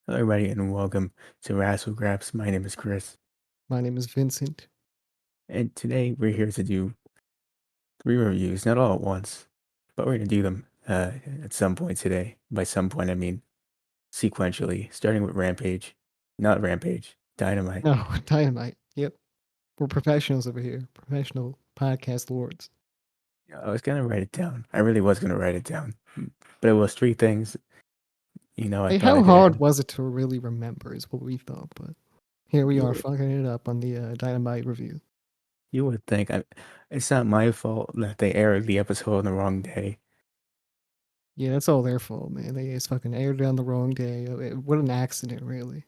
Hello, everybody, and welcome to Wrassle Graps. My name is Chris, My name is Vincent. and today we're here to do 3 reviews, not all at once, but we're going to do them at some point today. By some point, I mean sequentially, starting with Rampage, not Rampage, Dynamite. No, Dynamite. Yep. We're professionals over here. Professional podcast lords. I was going to write it down. I really was going to write it down, but it was 3 things. I Hey, thought I how could hard add. was it to really remember is what we thought, but here we You are would, fucking it up on the Dynamite review. you would think it's not my fault that they aired the episode on the wrong day. Yeah, that's all their fault, man. They just fucking aired it on the wrong day. What an accident, really.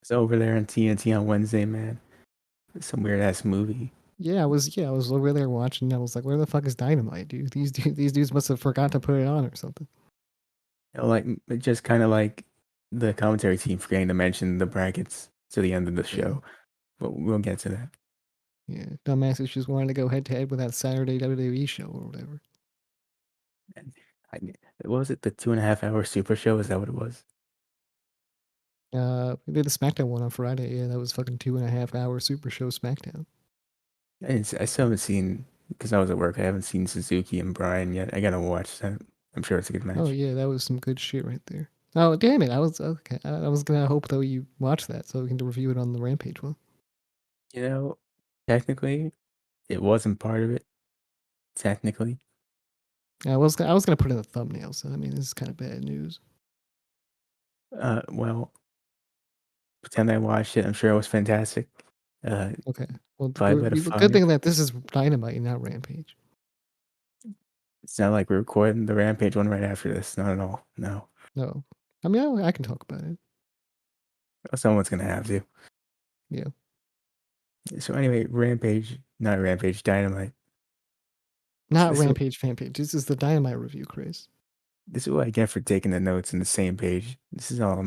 It's over there on TNT on Wednesday, man. It's some weird ass movie. I was over there watching. I was like, where the fuck is Dynamite, dude? These dudes must have forgot to put it on or something. Like just kind of like the commentary team forgetting to mention the brackets to the end of the Yeah, show, but we'll get to that. yeah. Dumbasses just wanted to go head to head with that Saturday WWE show or whatever. And I, what was it? The 2.5 hour Super Show? Is that what it was? We did the SmackDown one on Friday. Yeah, that was fucking 2.5 hour Super Show SmackDown. I still haven't seen because I was at work. I haven't seen Suzuki and Bryan yet. I gotta watch that. I'm sure it's a good Oh match. yeah, that was some good shit right there. Oh damn it! I was okay. I was gonna hope though you watch that so we can review it on the Rampage one. You know, technically, it wasn't part of it. Technically, I was gonna put in a thumbnail. So I mean, this is kind of bad news. well, pretend I watched it. I'm sure it was fantastic. Uh, Okay. Well, 5 out of 5. good thing that this is Dynamite and not Rampage. It's not like we're recording the Rampage one right after this. Not at all. No. No, I mean I can talk about it. Someone's gonna have to. Yeah, So anyway, Rampage, not Rampage, Dynamite. So not Rampage fan page. This is the Dynamite review, Chris. this is what I get for taking the notes in the same page. This is all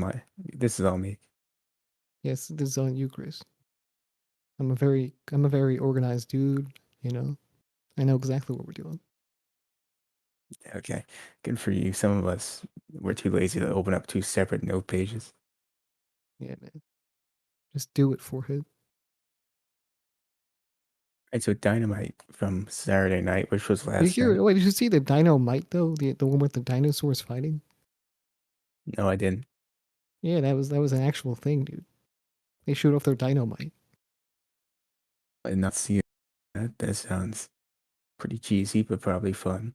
me. Yes, this is on you, Chris. I'm a very organized dude. You know, I know exactly what we're doing. Okay. Good for you. Some of us we're too lazy to open up 2 separate note pages. Yeah, man. Just do it, forehead. Right, so Dynamite from Saturday night, which was Did last you night. hear? Wait, did you see the Dynamite though? The one with the dinosaurs fighting? No, I didn't. Yeah, that was an actual thing, dude. They showed off their Dynamite. I did not see that. That sounds pretty cheesy, but probably fun.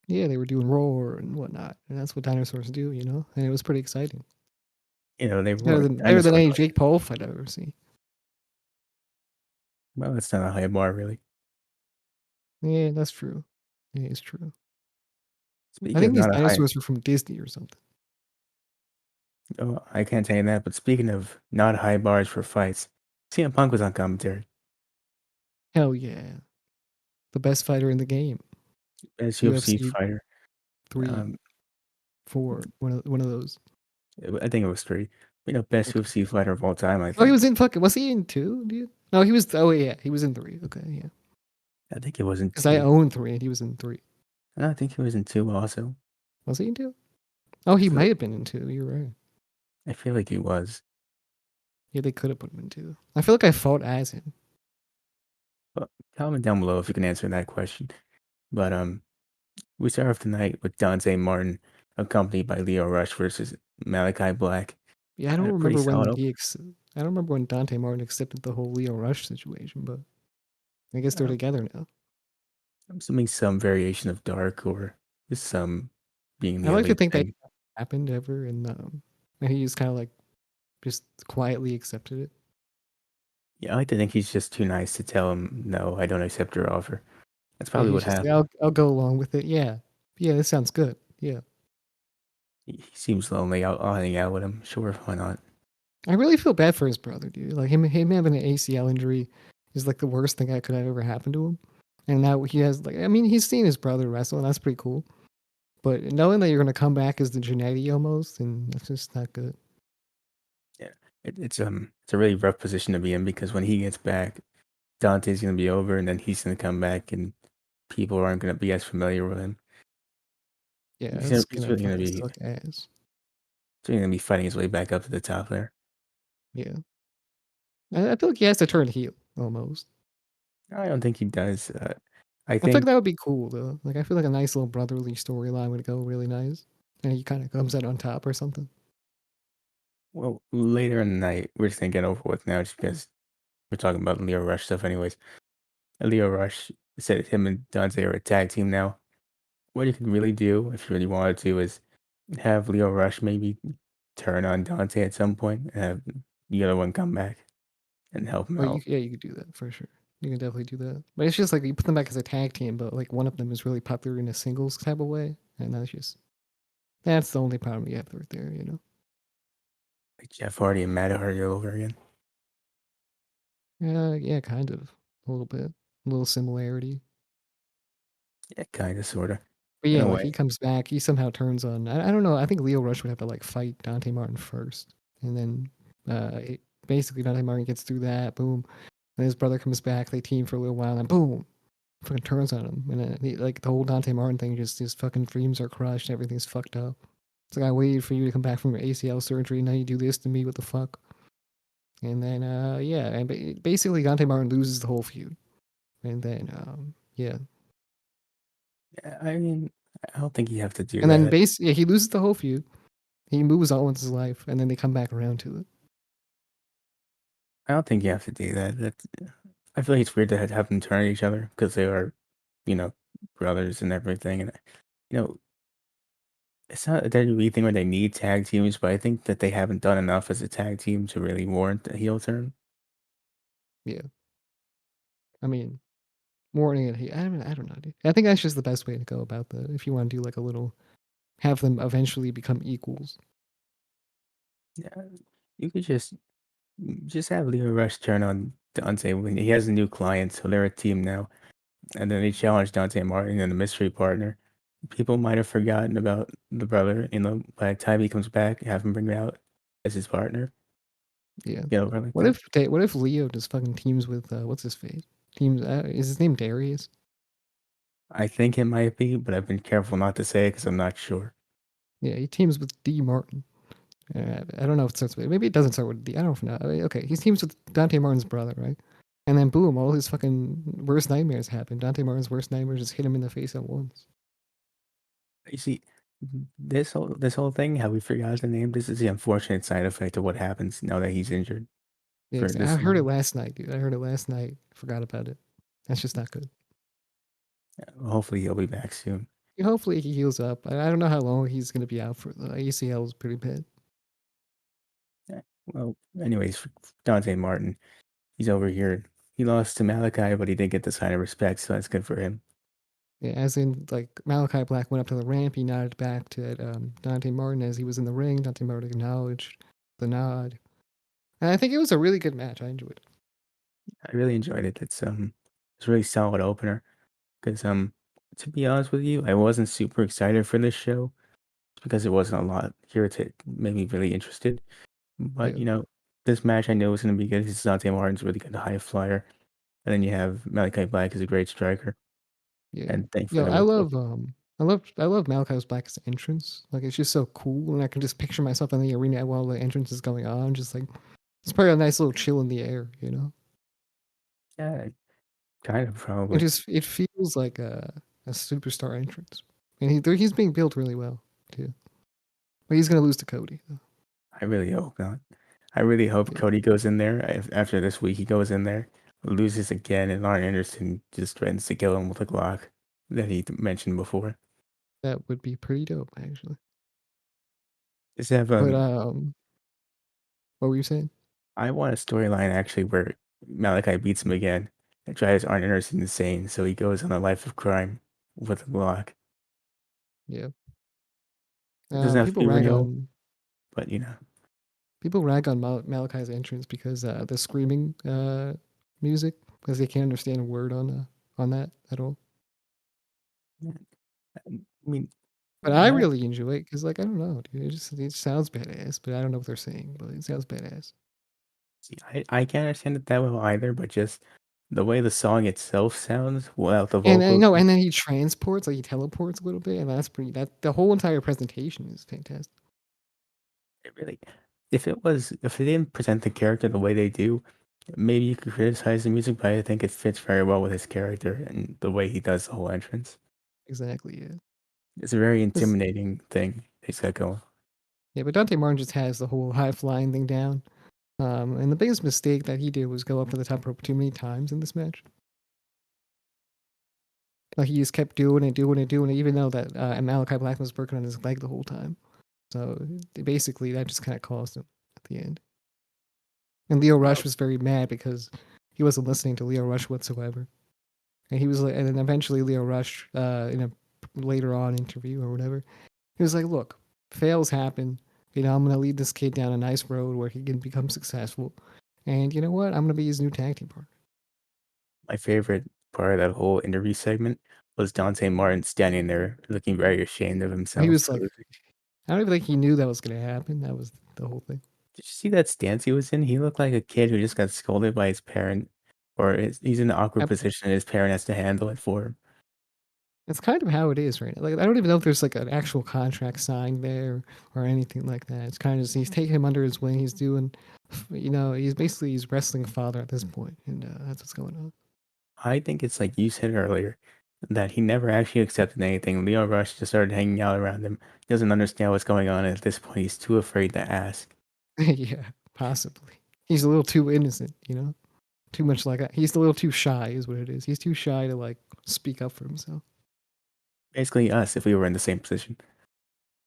Yeah, they were doing roar and whatnot, and that's what dinosaurs do, you know. And it was pretty exciting. They Better roar than better than dinosaur any noise. Jake Paul fight I've ever seen. Well, that's not a high bar, really. Yeah, that's true. Yeah, it's true. I Speaking of think these not a high, dinosaurs are from Disney or something. oh, I can't tell you that. But speaking of not high bars for fights, CM Punk was on commentary. Hell yeah, the best fighter in the game. Best UFC UFC fighter. 3, Um, 4, one of those. I think it was 3. Best Okay. UFC fighter of all time. I Oh, he think. was in fucking. Was he in 2, dude? No, he was. Oh yeah, he was in 3. Okay, yeah. I think it was in Because I 2. own 3 and he was in 3. I think he was in 2 also. Was he in 2? Oh, I he feel, might have been in 2. You're right. I feel like he was. Yeah, they could have put him in 2. I feel like I fought as him. But comment down below if you can answer that question. But we start off tonight with Dante Martin, accompanied by Leo Rush versus Malachi Black. Yeah, I don't A pretty remember when solid open. I don't remember when Dante Martin accepted the whole Leo Rush situation, but I guess they're Uh, together now. I'm assuming some variation of dark or just some being I the like to elite think that thing. happened ever, and he just kind of like just quietly accepted it. Yeah, I like to think he's just too nice to tell him, no, I don't accept your offer. That's Yeah, probably he's what just like, happened. I'll go along with it. Yeah, yeah, this sounds good. Yeah, He seems lonely. I'll hang out with him. Sure, why not? I really feel bad for his brother, dude. Like him having an ACL injury is like the worst thing that could have ever happened to him. And now he has like, I mean, he's seen his brother wrestle, and that's pretty cool. But knowing that you're gonna come back as the Gennady almost, and that's just not good. Yeah, it's a really rough position to be in because when he gets back, Dante's gonna be over, and then he's gonna come back, and people aren't gonna be as familiar with him. Yeah, it's He's gonna really gonna fucking be suck ass. So he's gonna be fighting his way back up to the top there. Yeah, I feel like he has to turn heel almost. I don't think he does. I I feel like think that would be cool though. Like I feel like a nice little brotherly storyline would go really nice, and he kind of comes out on top or something. well later in the night we're just gonna get over with now just because we're talking about Leo Rush stuff anyways. Leo Rush said him and Dante are a tag team now. What you can really do if you really wanted to is have Leo Rush maybe turn on Dante at some point and have the other one come back and help him Or out. you could do that for sure. You can definitely do that. But it's just like you put them back as a tag team, but like one of them is really popular in a singles type of way, and that's the only problem you have right there. You know. Like Jeff Hardy and Matt Hardy all over again. Yeah, yeah, kind of a little bit, a little similarity. Yeah, kinda, sorta. But In yeah, a like way. he comes back, he somehow turns on. I don't know. I think Leo Rush would have to like fight Dante Martin first, and then basically Dante Martin gets through that. Boom. And his brother comes back. They team for a little while, and boom, fucking turns on him. And then like the whole Dante Martin thing, just his fucking dreams are crushed. Everything's fucked up. It's like I waited for you to come back from your ACL surgery. Now you do this to me. What the fuck? And then yeah, and basically Dante Martin loses the whole feud. And then yeah, Yeah, I mean, I don't think you have to do and then that. yeah, he loses the whole feud. He moves on with his life, and then they come back around to it. I don't think you have to do that. I feel like it's weird to have them turn on each other because they are, you know, brothers and everything. And you know, it's not a WWE thing where they need tag teams, but I think that they haven't done enough as a tag team to really warrant a heel turn. Yeah, I mean, warning it. I don't know. Dude. I think that's just the best way to go about that. If you want to do like a little, have them eventually become equals. Yeah, you could just have Leo Rush turn on Dante when he has a new client, so they're a team now. And then they challenge Dante Martin and the mystery partner. People might have forgotten about the brother, by the time he comes back, have him bring it out as his partner. Yeah. Get over like that. What if Leo just fucking teams with what's his face? Teams is his name Darius? I think it might be, but I've been careful not to say it because I'm not sure. Yeah, he teams with D Martin. I don't know if it starts with maybe it doesn't start with D. I don't know. I mean, okay, he teams with Dante Martin's brother, right? And then boom, all his fucking worst nightmares happen. Dante Martin's worst nightmares just hit him in the face at once. You see, this whole thing, how we forgot the name, this is the unfortunate side effect of what happens now that he's injured Yeah, for I this heard it long. last night, dude. I heard it last night. Forgot about it. That's just not good. Hopefully he'll be back soon. Hopefully he heals up. I don't know how long he's gonna be out for. The ACL is pretty bad. Yeah, well, anyways, for Dante Martin, he's over here. He lost to Malachi, but he did get the sign of respect, so that's good for him. Yeah, as in like Malachi Black went up to the ramp, he nodded back to Dante Martin as he was in the ring. Dante Martin acknowledged the nod, and I think it was a really good match. I enjoyed it. I really enjoyed it. It's a really solid opener because to be honest with you, I wasn't super excited for this show because it wasn't a lot here to make me really interested. But Yeah, this match I know is going to be good. Because Dante Martin's a really good high flyer, and then you have Malachi Black is a great striker, yeah. and Yo, thankfully they're both. I love Malachi Black's entrance. Like it's just so cool, and I can just picture myself in the arena while the entrance is going on. Just like it's probably a nice little chill in the air, you know. Yeah, kind of It probably. just it feels like a superstar entrance, and he's being built really well too. But he's gonna lose to Cody. Though. I really hope not. I really hope Yeah, Cody goes in there after this week. He goes in there, loses again, and Arn Anderson just threatens to kill him with a Glock that he mentioned before. that would be pretty dope actually. Just have But what were you saying? I want a storyline actually where Malachi beats him again and drives Arn Anderson insane, so he goes on a life of crime with a Glock. Yeah. It doesn't have to People be rag real, on but Malachi's entrance because the screaming music because they can't understand a word on that at all. yeah, I mean, But I Mal- really enjoy it because like I don't know, dude. It sounds badass, but I don't know what they're saying, but it sounds badass. see, I can't understand it that well either, but just the way the song itself sounds without the And then vocals, no, and then he transports, like he teleports a little bit, and that's pretty. That the whole entire presentation is fantastic. It really, if they didn't present the character the way they do, maybe you could criticize the music, but I think it fits very well with his character and the way he does the whole entrance. Exactly. Yeah. It's a very 'Cause- intimidating thing he's got going. yeah, but Dante Martin just has the whole high flying thing down. And the biggest mistake that he did was go up to the top rope too many times in this match. Like he just kept doing it, doing it, doing it, even though that Malachi Black was working on his leg the whole time. So basically, that just kind of caused him at the end. And Leo Rush Oh, was very mad because he wasn't listening to Leo Rush whatsoever. And he was like, and then eventually Leo Rush, in a later on interview or whatever, he was like, "Look, fails happen. I'm gonna lead this kid down a nice road where he can become successful. And you know what? I'm gonna be his new tag team partner." my favorite part of that whole interview segment was Dante Martin standing there looking very ashamed of He himself was for like, losing. I don't even think he knew that was gonna happen. That was the whole thing. Did you see that stance he was in? He looked like a kid who just got scolded by his parent, or he's in an awkward position and his parent has to handle it for him. It's kind of how it is right now. Like I don't even know if there's like an actual contract signed there or anything like that. It's kind of just, he's taking him under his wing. He's doing, he's basically his wrestling father at this point, and that's what's going on. I think it's like you said earlier, that he never actually accepted anything. Leo Rush just started hanging out around him. He doesn't understand what's going on, and at this point, he's too afraid to ask. Yeah, possibly. He's a little too innocent, too much like he's a little too shy, is what it is. He's too shy to like speak up for himself. Basically, us if we were in the same position.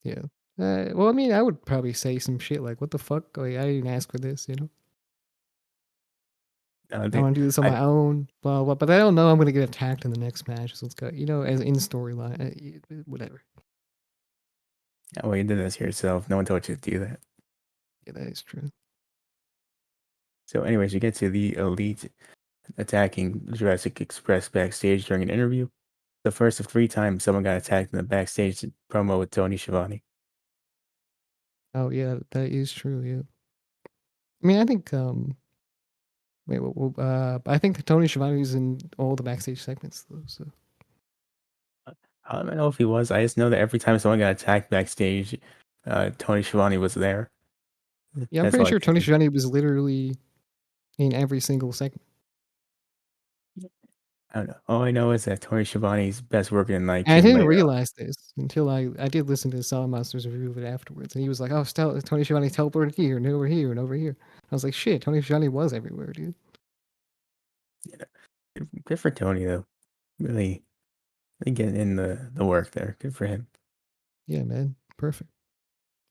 Yeah. Well, I mean, I would probably say some shit like, "What the fuck? Like, I didn't ask for this," I They, want to do this on I, my own, blah, blah. But I don't know I'm going to get attacked in the next match. So it's got, as in storyline, whatever. well, you did this yourself. No one told you to do that. Yeah, that is true. So, anyways, you get to the Elite attacking Jurassic Express backstage during an interview. The first of 3 times someone got attacked in the backstage promo with Tony Schiavone. Oh, yeah, that is true. Yeah. I mean, I think, I think that Tony Schiavone is in all the backstage segments, though. So, I don't know if he was. I just know that every time someone got attacked backstage, Tony Schiavone was there. yeah, I'm That's pretty all I sure can Tony think. Schiavone was literally in every single segment. I don't know. All I know is that Tony Schiavone's best work in the night And I came didn't later. realize this until I did listen to the Solid Monsters review of it afterwards. And he was like, oh, Tony Schiavone teleported here and over here and over here. I was like, shit, Tony Schiavone was everywhere, dude. You know, good for Tony though. Really, really getting in the work there. Good for him. Yeah, man. Perfect.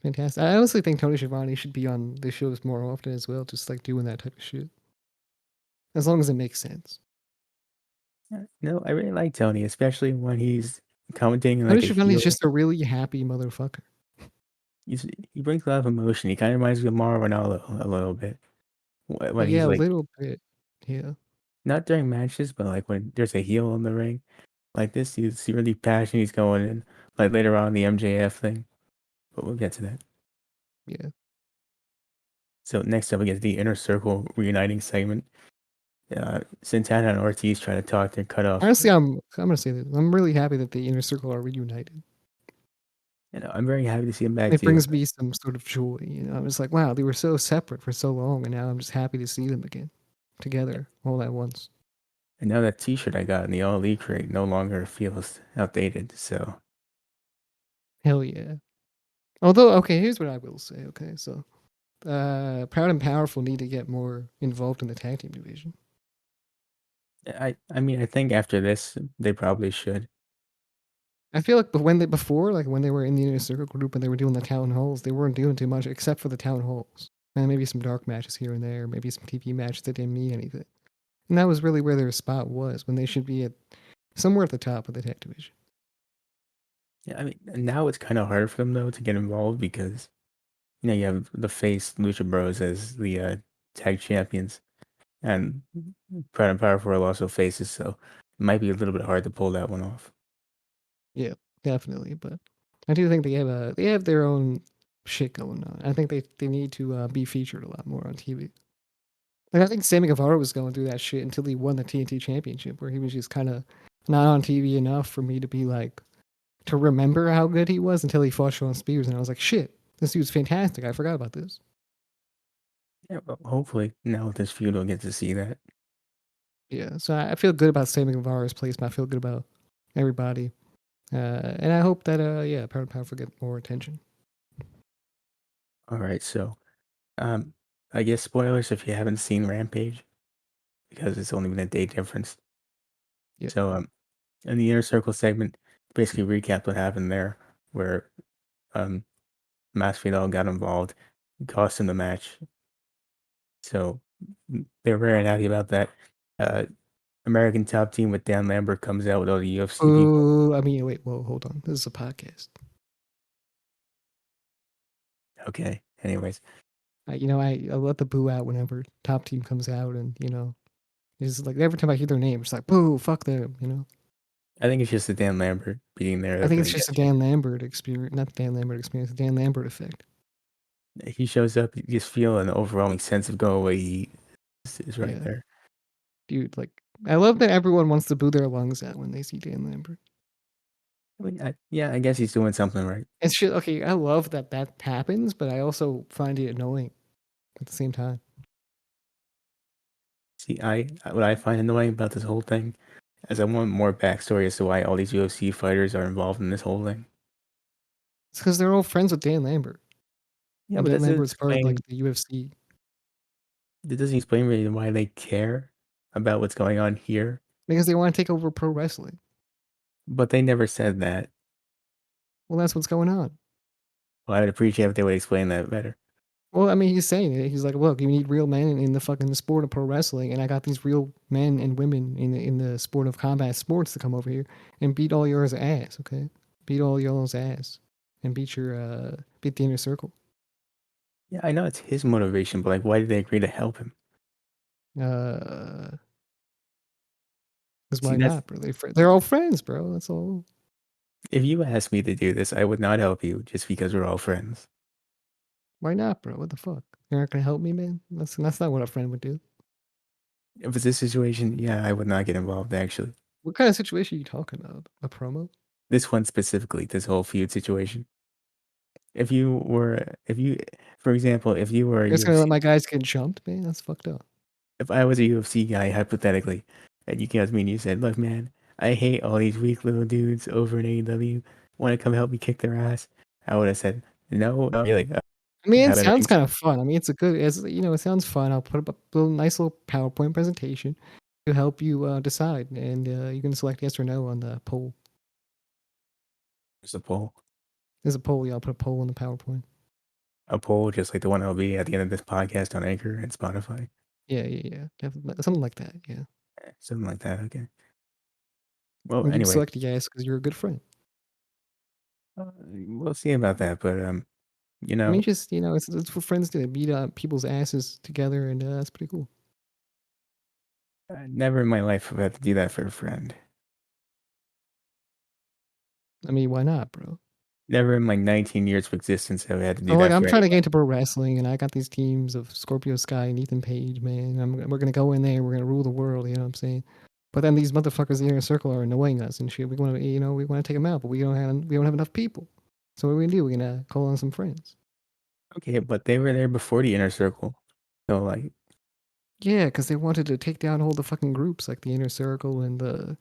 Fantastic. I honestly think Tony Schiavone should be on the shows more often as well, just like doing that type of shit. As long as it makes sense. No, I really like Tony, especially when he's commentating Tony like a Schiavone is heel. just a really happy motherfucker. He brings a lot of emotion. He kind of reminds me of Mauro Ronaldo a little bit when Yeah, he's a like little bit. Yeah. not during matches, but like when there's a heel in the ring. Like this, he's really passionate. He's going in like later on the MJF thing, but we'll get to that. Yeah. So next up, we get the Inner Circle reuniting segment. Santana and Ortiz try to talk their cut off. Honestly, I'm gonna say this. I'm really happy that the Inner Circle are reunited. I'm very happy to see him back It too. brings me some sort of joy. I'm just like, wow, they were so separate for so long, and now I'm just happy to see them again, together, all at once. And now that T-shirt I got in the All Elite crate no longer feels outdated. So Hell yeah. Although, okay, here's what I will say. Okay, so Proud and Powerful need to get more involved in the tag team division. I mean I think after this they probably should. I feel like when they were in the Inner Circle group and they were doing the town halls, they weren't doing too much except for the town halls. And maybe some dark matches here and there, maybe some TV matches that didn't mean anything. And that was really where their spot was, when they should be at somewhere at the top of the tag division. Yeah, I mean now it's kind of hard for them though to get involved because you have the face Lucha Bros as the tag champions, and Proud and Powerful are also faces, so it might be a little bit hard to pull that one off. Yeah, definitely. But I do think they have their own shit going on. I think they need to be featured a lot more on TV. Like I think Sammy Guevara was going through that shit until he won the TNT Championship, where he was just kind of not on TV enough for me to be like to remember how good he was until he fought Shawn Spears, and I was like, shit, This dude's fantastic. I forgot about this. Yeah, well, hopefully now with this feud we'll get to see that. Yeah, so I feel good about Sammy Guevara's placement. I feel good about everybody, and I hope that yeah, Power to Power will get more attention. All right, so um, I guess spoilers if you haven't seen Rampage because it's only been a day difference. Yeah. So in the inner circle segment, basically recap what happened there, where um Masvidal got involved, cost him the match. So they're very happy about that. Uh, American Top Team with Dan Lambert comes out with all the UFC people. Oh, I mean, wait, whoa, hold on. This is a podcast. Okay. Anyways, I let the boo out whenever top team comes out, and it's like every time I hear their name, it's like boo, fuck them. I think it's just the Dan Lambert being there I that think it's really just a gets me. Dan Lambert experience, not the Dan Lambert experience, the Dan Lambert effect. He shows up, you just feel an overwhelming sense of go away heat is right Yeah, there. dude, like I love that everyone wants to boo their lungs out when they see Dan Lambert. I mean, yeah, I guess he's doing something right. It's shit. Okay, I love that that happens, but I also find it annoying at the same time. See, what I find annoying about this whole thing is I want more backstory as to why all these UFC fighters are involved in this whole thing. It's because they're all friends with Dan Lambert, Yeah, and but Dan Lambert's part of like the UFC. that doesn't explain really why they care about what's going on here. Because they want to take over pro wrestling. But they never said that. Well, that's what's going on. Well, I would appreciate if they would explain that better. Well, I mean, he's saying it. He's like, look, you need real men in the fucking sport of pro wrestling, and I got these real men and women in the sport of combat sports to come over here and beat all yours ass. Okay, beat all y'all's ass and beat the inner circle. Yeah, I know it's his motivation, but like, why did they agree to help him? Uh, because See, why that's not, bro? They're all friends, bro. That's all. if you asked me to do this, I would not help you just because we're all friends. Why not, bro? What the fuck? You're not gonna help me, man. That's not what a friend would do. If it's this situation, yeah, I would not get involved actually. What kind of situation are you talking about? A promo? This one specifically, this whole feud situation. If you, for example, if you were a You're just gonna let UFC, my guys get jumped, man? That's fucked up. if I was a UFC guy, hypothetically, and you came up to me and you said, "Look, man, I hate all these weak little dudes over in AEW. Want to come help me kick their ass?" I would have said, "No." You're like, I mean, it how that sounds makes kind of fun. I mean, it sounds fun. I'll put up a nice little PowerPoint presentation to help you decide, and you can select yes or no on the poll. there's a poll, There's a poll. Yeah, I'll put a poll on the PowerPoint. just like the one I'll be at the end of this podcast on Anchor and Spotify, Yeah, yeah, yeah. Something like that. Yeah. something like that. Okay. Well, And you'd anyway, select yes because you're a good friend. we'll see about that. But you I mean, know, just it's for friends to beat up people's asses together, and that's pretty cool. never in my life have I had to do that for a friend. I mean, why not, bro? Never in my 19 years of existence have I had to do So like, that I'm for trying to get anyone. into pro wrestling, and I got these teams of Scorpio Sky and Ethan Page, man. We're gonna go in there, we're gonna rule the world. You know what I'm saying? But then these motherfuckers in the inner circle are annoying us and shit. We want to take them out, but we don't have enough people. So what are we gonna do? We're gonna call on some friends. Okay, but they were there before the inner circle. So like, Yeah, because they wanted to take down all the fucking groups, like the inner circle and the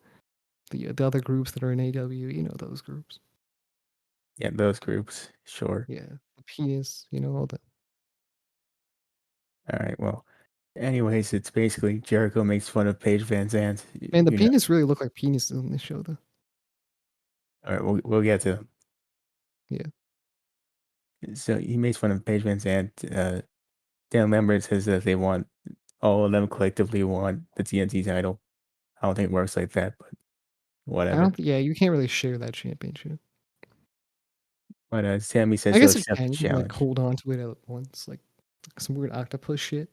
other groups that are in AW. You know those groups. yeah, those groups, sure. Yeah, the penis. All that. All right, well, anyways, it's basically Jericho makes fun of Paige Van Zandt. Man, the You know, penis really look like penises in this show, though. all right, we'll get to them. Yeah. So he makes fun of Paige Van Zandt. Dan Lambert says that they want all of them collectively want the TNT title. I don't think it works like that, but I whatever. don't. Yeah, you can't really share that championship. But Sammy I says he'll guess you accept the can. You can like challenge. hold on to it at once, like some weird octopus shit.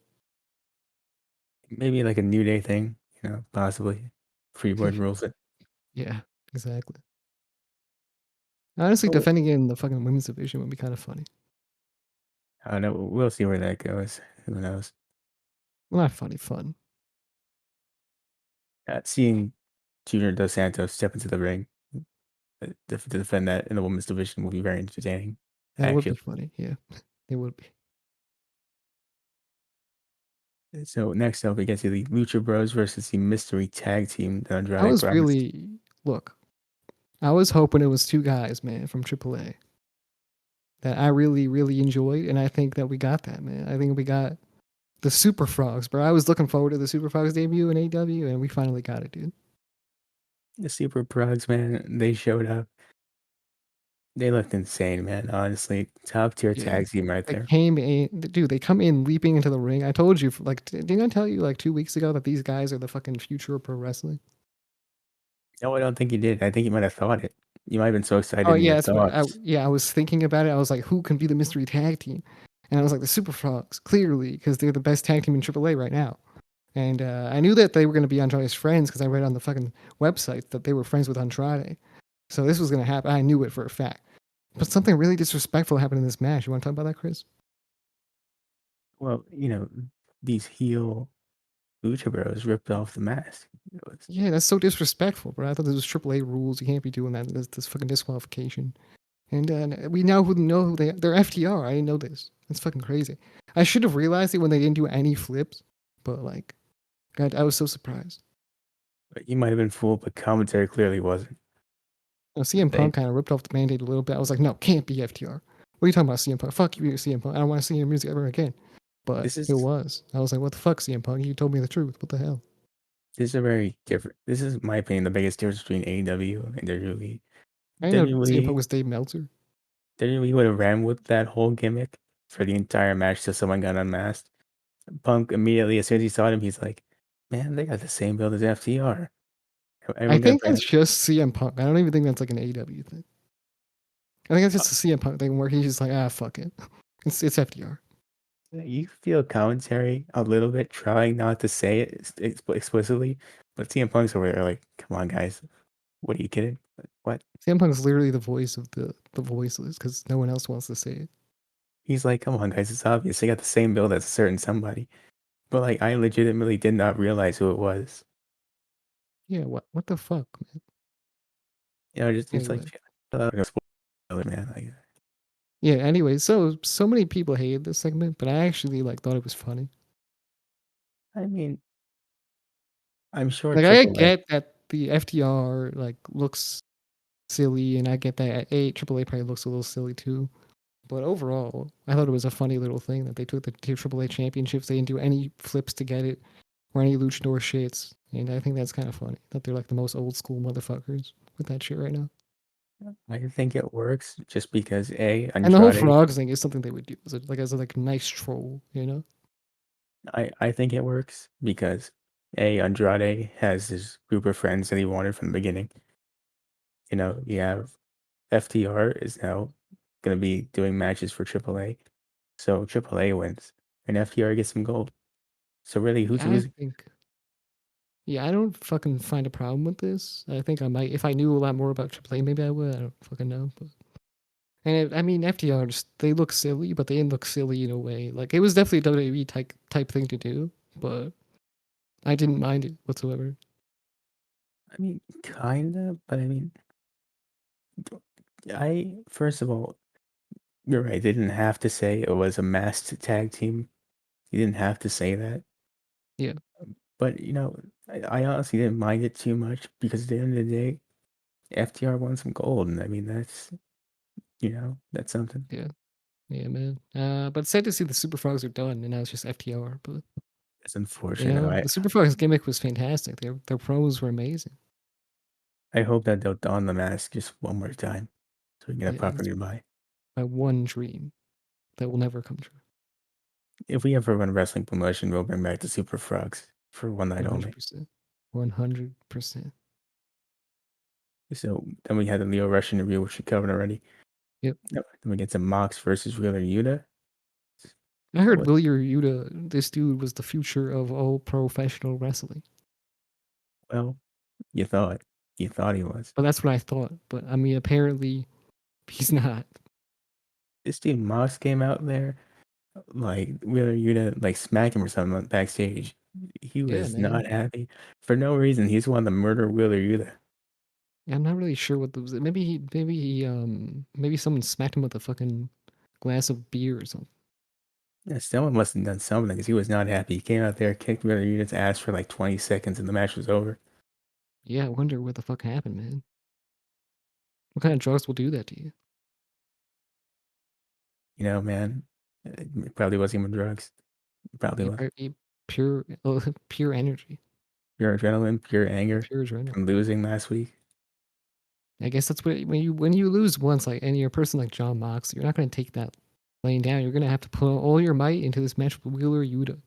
Maybe like a New Day thing, possibly. Freeboard rules it. Yeah, exactly. Honestly, Oh, defending it in the fucking women's division would be kind of funny. I don't know. We'll see where that goes. Who knows? Well, not funny, fun. Seeing Junior Dos Santos step into the ring to defend that in the women's division will be very entertaining. That would be actually. funny. Yeah, it would be. So next up, we get to the Lucha Bros versus the Mystery Tag Team, the I Andrade was Bros. really look. I was hoping it was two guys, man, from AAA that I really, really enjoyed, and I think that we got that, man. I think we got the Super Frogs, bro. I was looking forward to the Super Frogs debut in AEW, and we finally got it, dude. The Super Bros, man, they showed up. They looked insane, man. Honestly, top tier Yeah. tag team right They there. came in, dude. They come in leaping into the ring. I told you, like, didn't I tell you like 2 weeks ago that these guys are the fucking future of pro wrestling? No, I don't think you did. I think you might have thought it. You might have been so excited Oh in yeah, your that's what. thoughts. Yeah, I was thinking about it. I was like, who can be the mystery tag team? And I was like, the Super Frogs, clearly, because they're the best tag team in AAA right now. And I knew that they were going to be Andrade's friends because I read on the fucking website that they were friends with Andrade. So this was going to happen. I knew it for a fact. But something really disrespectful happened in this match. You want to talk about that, Chris? Well, these heel Lucha Bros ripped off the mask. Yeah, that's so disrespectful, bro. I thought this was AAA rules. You can't be doing that. This fucking disqualification. And we now know who they're FTR. I didn't know this. That's fucking crazy. I should have realized it when they didn't do any flips. But like, God, I was so surprised. But you might have been fooled, but commentary clearly wasn't. CM They Punk kind of ripped off the Band-Aid a little bit. I was like, no, can't be FTR. What are you talking about, CM Punk? Fuck you, CM Punk. I don't want to see your music ever again. But this it is was. I was like, what the fuck, CM Punk? You told me the truth. What the hell? this is a very different. This is, in my opinion, the biggest difference between AEW and WWE. I didn't know CM Punk WWE was Dave Meltzer. WWE would have ran with that whole gimmick for the entire match till someone got unmasked. Punk immediately, as soon as he saw him, he's like, "Man, they got the same build as FTR." I Everyone got think brand. that's just CM Punk. I don't even think that's like an AEW thing. I think that's just a CM Punk thing where he's just like, fuck it. It's FTR. You feel commentary a little bit, trying not to say it explicitly, but CM Punk's over there like, "Come on, guys, what are you kidding? What?" CM Punk is literally the voice of the voiceless because no one else wants to say it. He's like, "Come on, guys, it's obvious. They got the same build as a certain somebody." But like, I legitimately did not realize who it was. Yeah, what the fuck, man? Just it's like, Anyway. spoiler, man. Like, Yeah, anyway, so many people hated this segment, but I actually like thought it was funny. I mean, I'm sure Like I Triple A. get that the FTR like looks silly, and I get that AAA probably looks a little silly too. But overall, I thought it was a funny little thing that they took the two AAA championships. They didn't do any flips to get it or any luchador shits, and I think that's kind of funny that they're like the most old school motherfuckers with that shit right now. I think it works just because And the whole Andrade. frogs thing is something they would do as a like nice troll, you know? I think it works because Andrade has his group of friends that he wanted from the beginning. You have FTR is now gonna be doing matches for AAA, so AAA wins and FTR gets some gold. So really, who's Yeah, I losing? think. Yeah, I don't fucking find a problem with this. I think I might, if I knew a lot more about AAA, maybe I would. I don't fucking know. But I mean, FTR just they look silly, but they didn't look silly in a way. Like it was definitely a WWE type thing to do, but I didn't mind it whatsoever. I mean, kinda, but I mean, I first of all, you're right. They didn't have to say it was a masked tag team. You didn't have to say that. Yeah, But I honestly didn't mind it too much because at the end of the day, FTR won some gold, and I mean that's something. yeah, yeah, man. But it's sad to see the Super Frogs are done, and now it's just FTR. But It's unfortunate. the Super Frogs gimmick was fantastic. Their promos were amazing. I hope that they'll don the mask just one more time, so we can get a Yeah, proper that's goodbye. my one dream that will never come true. If we ever run a wrestling promotion, we'll bring back the Super Frogs for one night One hundred only. percent. 100%. So then we had the Leo Rush interview, which we covered already. Yep. Yep. Then we get some Mox versus Wheeler Yuta. I heard What? William Yuta, this dude was the future of all professional wrestling. Well, you thought. You thought he was. But that's what I thought. But I mean, apparently he's not. This dude Mox came out there like Wheeler Yuta like smack him or something backstage. He Yeah, was not man. happy for no reason. He's one to murder Wheeler Yuta. Yeah, I'm not really sure what maybe someone smacked him with a fucking glass of beer or something. Yeah, someone must have done something because he was not happy. He came out there, kicked Wheeler Yuta's ass for like 20 seconds, and the match was over. Yeah, I wonder what the fuck happened, man. What kind of drugs will do that to you? You know, man, it probably wasn't even drugs. It probably was Pure, pure energy, pure adrenaline, pure anger pure adrenaline. from losing last week. I guess that's what when you lose once, like, and you're a person like John Moxley, you're not going to take that laying down. You're going to have to put all your might into this match with Wheeler Yuta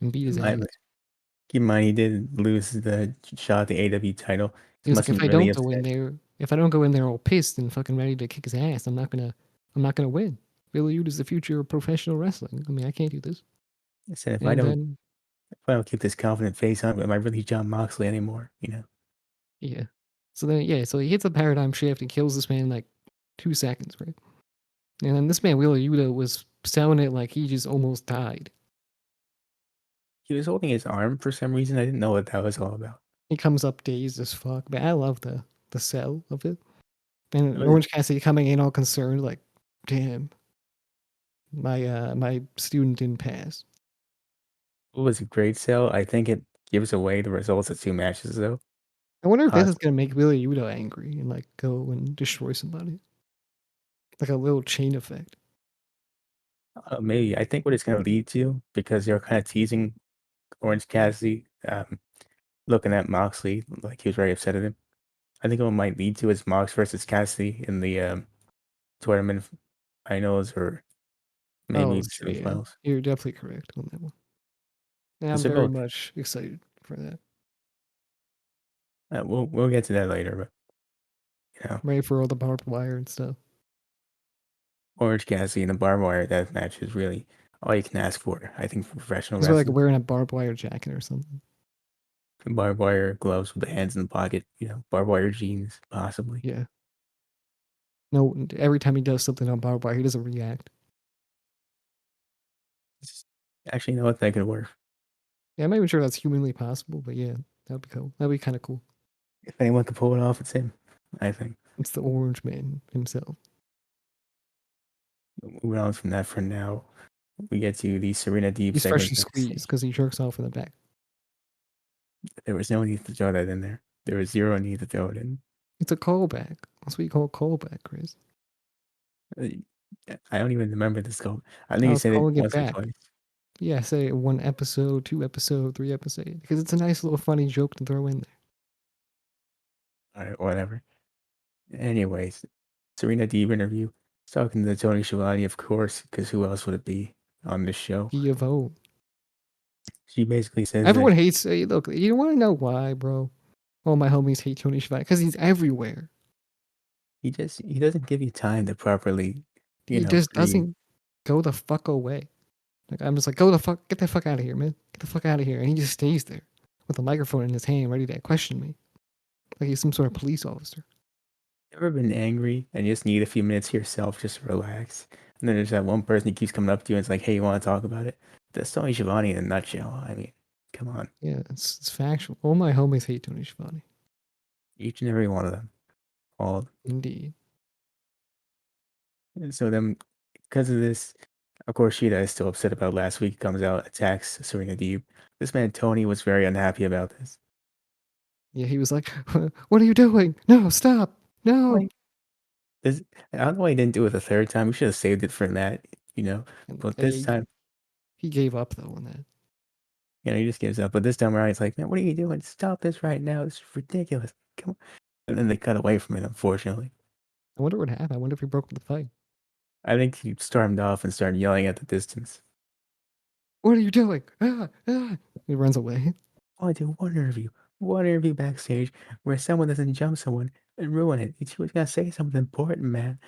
and beat his ass. Keep in mind, he did lose the shot at the AEW title. He He was must like, have if been I really don't go in upset. there, if I don't go in there all pissed and fucking ready to kick his ass, I'm not gonna win. Wheeler Yuta's the future of professional wrestling. I mean, I can't do this. He said, And then, if I don't keep this confident face on, am I really John Moxley anymore? You know, yeah. So he hits a paradigm shift and kills this man in like 2 seconds, right? And then this man, Wheeler Yuta, was selling it like he just almost died. he was holding his arm for some reason. I didn't know what that was all about. He comes up dazed as fuck, but I love the sell of it. It And was, Orange Cassidy coming in all concerned, like, damn, my student didn't pass. it was a great sell. I think it gives away the results of two matches, though. I wonder if this is Possibly, gonna make Wheeler Yuta angry and like go and destroy somebody. Like a little chain effect. maybe. I think what it's going to lead to, because they're kind of teasing Orange Cassidy, looking at Moxley like he was very upset at him. I think what it might lead to is Mox versus Cassidy in the tournament finals or maybe Oh, the sure, yeah. semifinals. You're definitely correct on that one. And Because I'm they're very both. much excited for that. We'll get to that later, but I'm ready for all the barbed wire and stuff. Orange Cassidy and the barbed wire death match is really all you can ask for. I think for professional He's like wrestling, wearing a barbed wire jacket or something. barbed wire gloves with the hands in the pocket, barbed wire jeans, possibly. Yeah. No, every time he does something on barbed wire, he doesn't react. Actually, you know what? That could work. Yeah, I'm not even sure that's humanly possible, but yeah, that'd be cool. That'd be kind of cool. If anyone could pull it off, it's him. I think. It's the Orange Man himself. Moving on from that for now, we get to the Serena Deeb He's segment freshly backstage. squeezed because he jerks off in the back. There was no need to throw that in there. There was zero need to throw it in. It's a callback. That's what you call a callback, Chris. Uh, I don't even remember this call. I think I you was said it calling it once or back. twice. Yeah, say 1 episode, 2 episode, 3 episode, because it's a nice little funny joke to throw in there. All right, whatever. Anyways, Serena Deeb interview. He's talking to Tony Schiavone, of course, because who else would it be on this show? Schiavone. She basically says that Everyone hates. Look, you want to know why, bro? All my homies hate Tony Schiavone because he's everywhere. he doesn't give you time to properly, He just breathe. doesn't go the fuck away. Like I'm just like, go the fuck, get the fuck out of here, man. Get the fuck out of here, and he just stays there with a microphone in his hand, ready to question me, like he's some sort of police officer. Ever been angry and you just need a few minutes to yourself just to relax? And then there's that one person who keeps coming up to you and it's like, hey, you want to talk about it? That's Tony Schiavone in a nutshell. I mean, come on. Yeah, it's factual. All my homies hate Tony Schiavone. Each and every one of them. All of them. Indeed. And so then, because of this, of course, Sheeta is still upset about last week. Comes out, attacks Serena Deeb. This man, Tony, was very unhappy about this. Yeah, he was like, "What are you doing? No, stop! No!" Like, this, I don't know why he didn't do it the third time. We should have saved it for that. And But this time, he gave up though on that. he just gives up. But this time around, he's like, man, what are you doing? Stop this right now. This is ridiculous. Come on. And then they cut away from it, unfortunately. I wonder what happened. I wonder if he broke the fight. I think he stormed off and started yelling at the distance. What are you doing? Ah, ah. He runs away. I do one interview backstage where someone doesn't jump someone and ruin it. She was gonna say something important, man.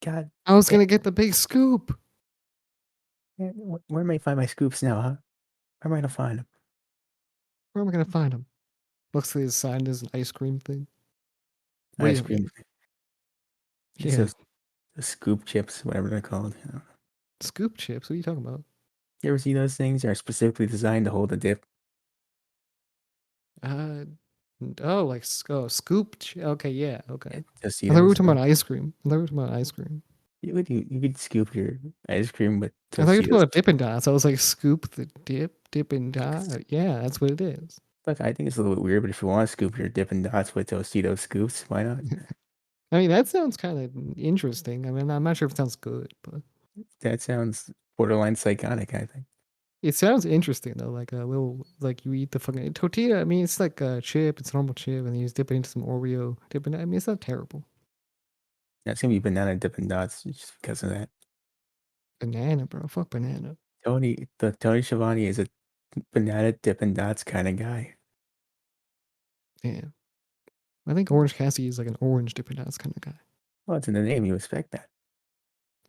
God, I was damn, gonna get the big scoop. man, where am I find my scoops now, huh? Where am I gonna find them? Where am I gonna find him? Looks like his sign is an ice cream thing. Wait Ice a cream. minute. It's Yeah, those the scoop chips, whatever they're called. scoop chips. What are you talking about? You ever see those things? They're specifically designed to hold a dip. Uh, oh, like scoop. Okay, yeah, okay. I thought we were Tostitos. talking about ice cream. I thought we were talking about ice cream. You could scoop your ice cream with I thought you were talking Tostitos. about Dippin' Dots. I was like, scoop the Dippin' Dot. Yeah, that's what it is. Look, I think it's a little bit weird, but if you want to scoop your Dippin' Dots with Tostitos scoops, why not? I mean, that sounds kind of interesting. I mean, I'm not sure if it sounds good, but That sounds borderline psychotic, I think. it sounds interesting though. Like a little, like you eat the fucking tortilla. I mean, it's like a chip. It's a normal chip, and you just dip it into some Oreo Dippin'. I mean, it's not terrible. That's gonna be banana Dippin' Dots just because of that. Banana, bro. Fuck banana. Tony Schiavone is a banana Dippin' Dots kind of guy. Yeah. I think Orange Cassidy is like an orange Dippin' Dots kind of guy. Well, it's in the name. You expect that.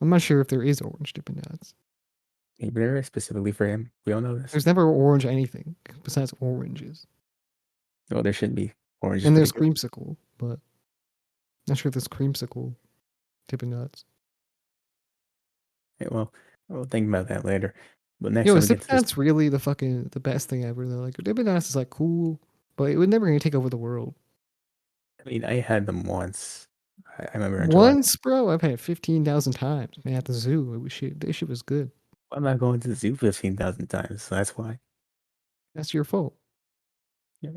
I'm not sure if there is orange Dippin' Dots. Maybe there is specifically for him. We all know this. There's never orange anything besides oranges. Well, there should be. Orange is And pretty there's good. creamsicle, but not sure if there's creamsicle Dippin' Dots. Yeah, well, we'll think about that later. But next Yo, time is we get Dippin' to this, Dots really the best thing ever though? Like Dippin' Dots is like cool, but it would never gonna take over the world. I mean, I had them once. I remember enjoying it. Once, bro, I've had it 15,000 times. Man, at the zoo, it was shit. This shit was good. I'm not going to the zoo 15,000 times, so that's why. That's your fault. Yeah,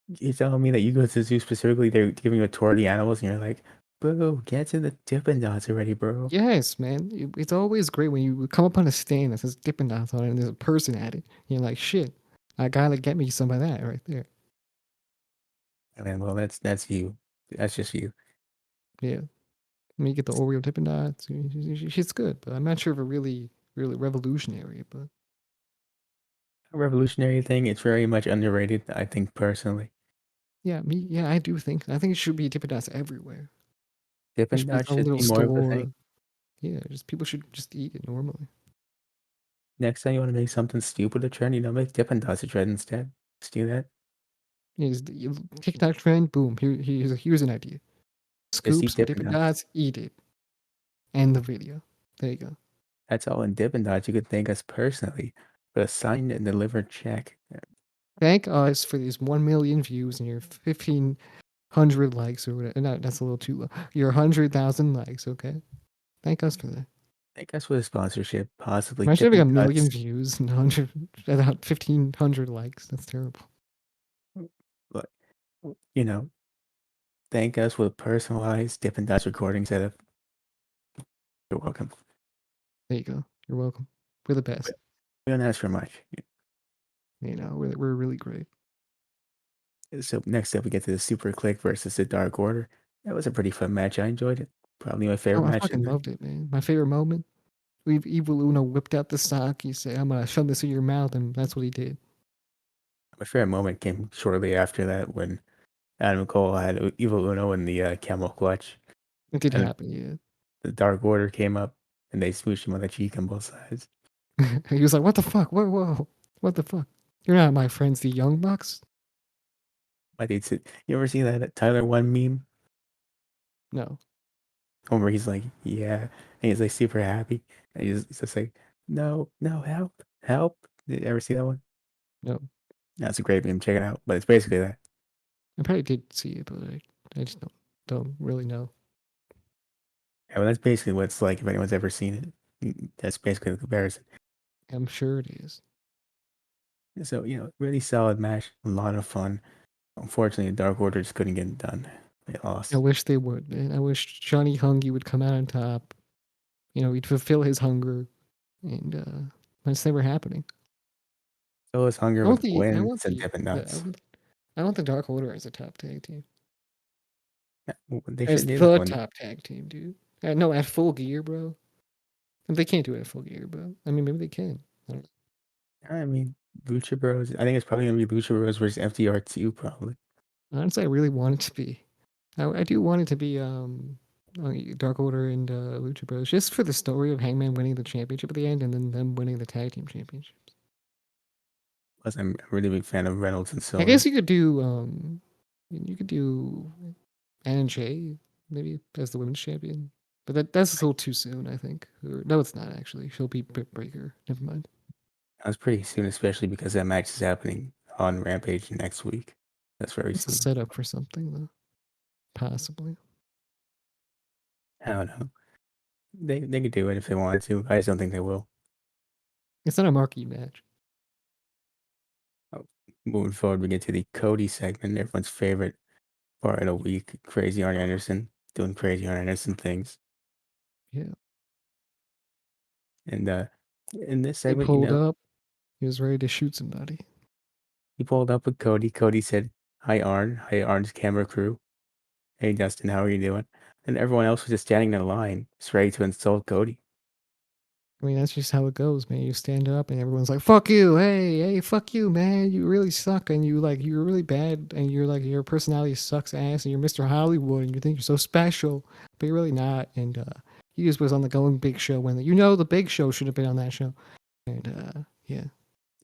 you're telling me that you go to the zoo specifically, they're giving you a tour of the animals, and you're like, bro, get to the Dippin' Dots already, bro. Yes, man. It's always great when you come up on a stand that says Dippin' Dots on it and there's a person at it. You're like, shit, I gotta get me some of that right there. I mean, well, that's you. That's just you. Yeah. I mean, you get the Oreo Dippin' Dots. Shit's good, but I'm not sure if it really revolutionary. But A revolutionary thing, it's very much underrated, I think, personally. yeah, I think it should be Dippin' Dots everywhere. There Dippin' should be its Dots own should little be more of a thing. store. Yeah, just people should just eat it normally. Next time you want to make something stupid a trend, make Dippin' Dots a trend instead. Just do that. Yeah, TikTok trend, boom. Here's an idea. Just Scoop eat some Dippin' Dippin' Dots. Dots, eat it. End the video. There you go. That's all in Dippin' Dots you could thank us personally for a signed and delivered check. Thank us for these 1 million views and your 1,500 likes or whatever. No, that's a little too low. Your 100,000 likes, okay? Thank us for that. Thank us with a sponsorship, possibly Imagine having Dippin' a million Dots. views and 1,500 likes. That's terrible. But, you know, thank us with a personalized Dippin' Dots recording setup. You're welcome. There you go. You're welcome. We're the best. We don't ask for much. You know, we're really great. So next up, we get to the Super Click versus the Dark Order. That was a pretty fun match. I enjoyed it. Probably my favorite Oh, I match fucking tonight. loved it, man. My favorite moment. Evil Uno whipped out the sock. He said, I'm gonna shove this in your mouth, and that's what he did. My favorite moment came shortly after that when Adam Cole had Evil Uno in the camel clutch, It did and happen, yeah. the Dark Order came up and they smooshed him on the cheek on both sides. He was like, "What the fuck? Whoa, what the fuck? You're not my friends, the Young Bucks." My dude said, "You ever see that Tyler One meme? No, Where he's like, yeah, and he's like super happy, and he's just like, no, no, help, help. Did you ever see that one? no. That's a great meme. Check it out. But it's basically that. I probably did see it, but I just don't really know. Yeah, well, that's basically what it's like if anyone's ever seen it. That's basically the comparison. I'm sure it is. So, really solid match, a lot of fun. Unfortunately, the Dark Order just couldn't get it done. They I lost. wish they would, man. I wish Johnny Hungy would come out on top. You know, he'd fulfill his hunger, and but it's never happening. So is Hunger I want with the I wins want and the, Dippin' the Dots. I want the Dark Order as a top tag team, Yeah, they as should do that the one. top tag team, dude. No, at Full Gear, bro. They can't do it at Full Gear, bro. I mean, maybe they can. I don't I mean, Lucha Bros. I think it's probably gonna be Lucha Bros versus FDR2, probably. know. Honestly, I really want it to be. I do want it to be Dark Order and Lucha Bros. Just for the story of Hangman winning the championship at the end, and then them winning the tag team championships. Plus, I'm a really big fan of Reynolds and I guess Silver. you could do Anna Jay maybe as the women's champion, but that's a little too soon, I think. Or, no, it's not actually. She'll be Britt Breaker. Never mind. That was pretty soon, especially because that match is happening on Rampage next week. That's very It's a soon. setup for something though, possibly. I don't know. They could do it if they wanted to. I just don't think they will. It's not a marquee match. Oh, moving forward, we get to the Cody segment, everyone's favorite part of the week. Crazy Arn Anderson doing crazy Arn Anderson things, Yeah. and in this He segment, pulled up. He was ready to shoot somebody. he pulled up with Cody. Cody said, "Hi Arn, hi Arn's camera crew. Hey Dustin, how are you doing?" And everyone else was just standing in line, just ready to insult Cody. I mean, that's just how it goes, man. You stand up and everyone's like, fuck you. Hey, fuck you, man. You really suck. And you're really bad. And you're like, your personality sucks ass. And you're Mr. Hollywood. And you think you're so special. But you're really not. And he just was on the Going Big Show when, the Big Show should have been on that show. And yeah.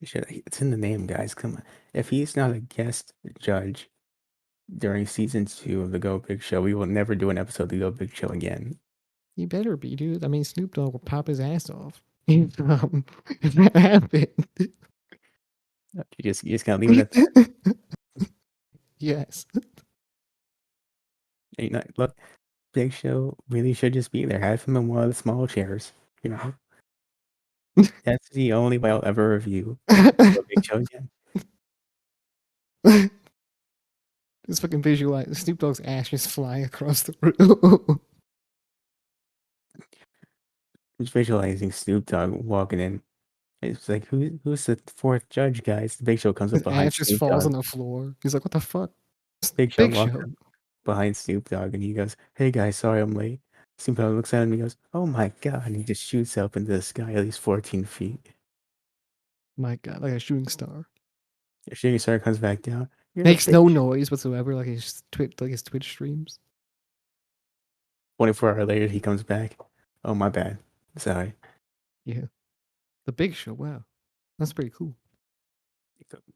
It's in the name, guys. Come on. If he's not a guest judge during season 2 of the Go Big Show, we will never do an episode of the Go Big Show again. He better be, dude. I mean, Snoop Dogg will pop his ass off. If that happened. You just gotta leave it at that. Yes. You know, look, Big Show really should just be there. Have him in one of the small chairs. You know, that's the only way I'll ever review Go Big Show again. Just fucking visualize Snoop Dogg's ass just flying across the room. Just visualizing Snoop Dogg walking in. It's like, who's the fourth judge, guys? The Big Show comes up His behind ass just Snoop falls Dogg. on the floor. He's like, what the fuck? Big Show Big walks Show. up behind Snoop Dogg and he goes, "Hey guys, sorry I'm late." Snoop Dogg looks at him and he goes, "Oh my god!" And he just shoots up into the sky at least 14 feet. My God, like a shooting star. The shooting star comes back down. You're the Makes Big no Show. noise whatsoever, like his Twitch streams. 24 hours later, he comes back. Oh my bad. Sorry. Yeah. The Big Show, wow. That's pretty cool.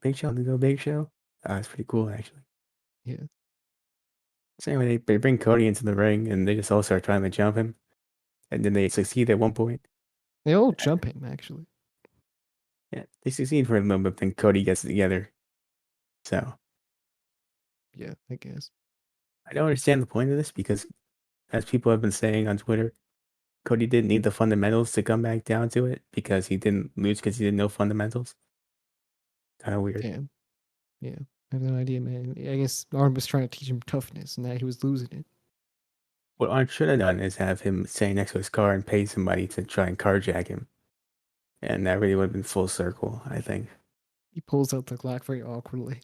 Big Show, the Go Big Show. It's pretty cool actually. Yeah. So anyway, they bring Cody into the ring and they just all start trying to jump him, and then they succeed at one point. They all jump him, actually. Yeah, they succeed for a little bit, then Cody gets it together. So Yeah, I guess. I don't understand the point of this because, as people have been saying on Twitter, Cody didn't need the fundamentals to come back down to it because he didn't lose because he didn't know fundamentals. Kind of weird. Damn. Yeah. I have no idea, man. I guess Arn was trying to teach him toughness and that he was losing it. What Arn should have done is have him stay next to his car and pay somebody to try and carjack him. And that really would have been full circle, I think. He pulls out the Glock very awkwardly.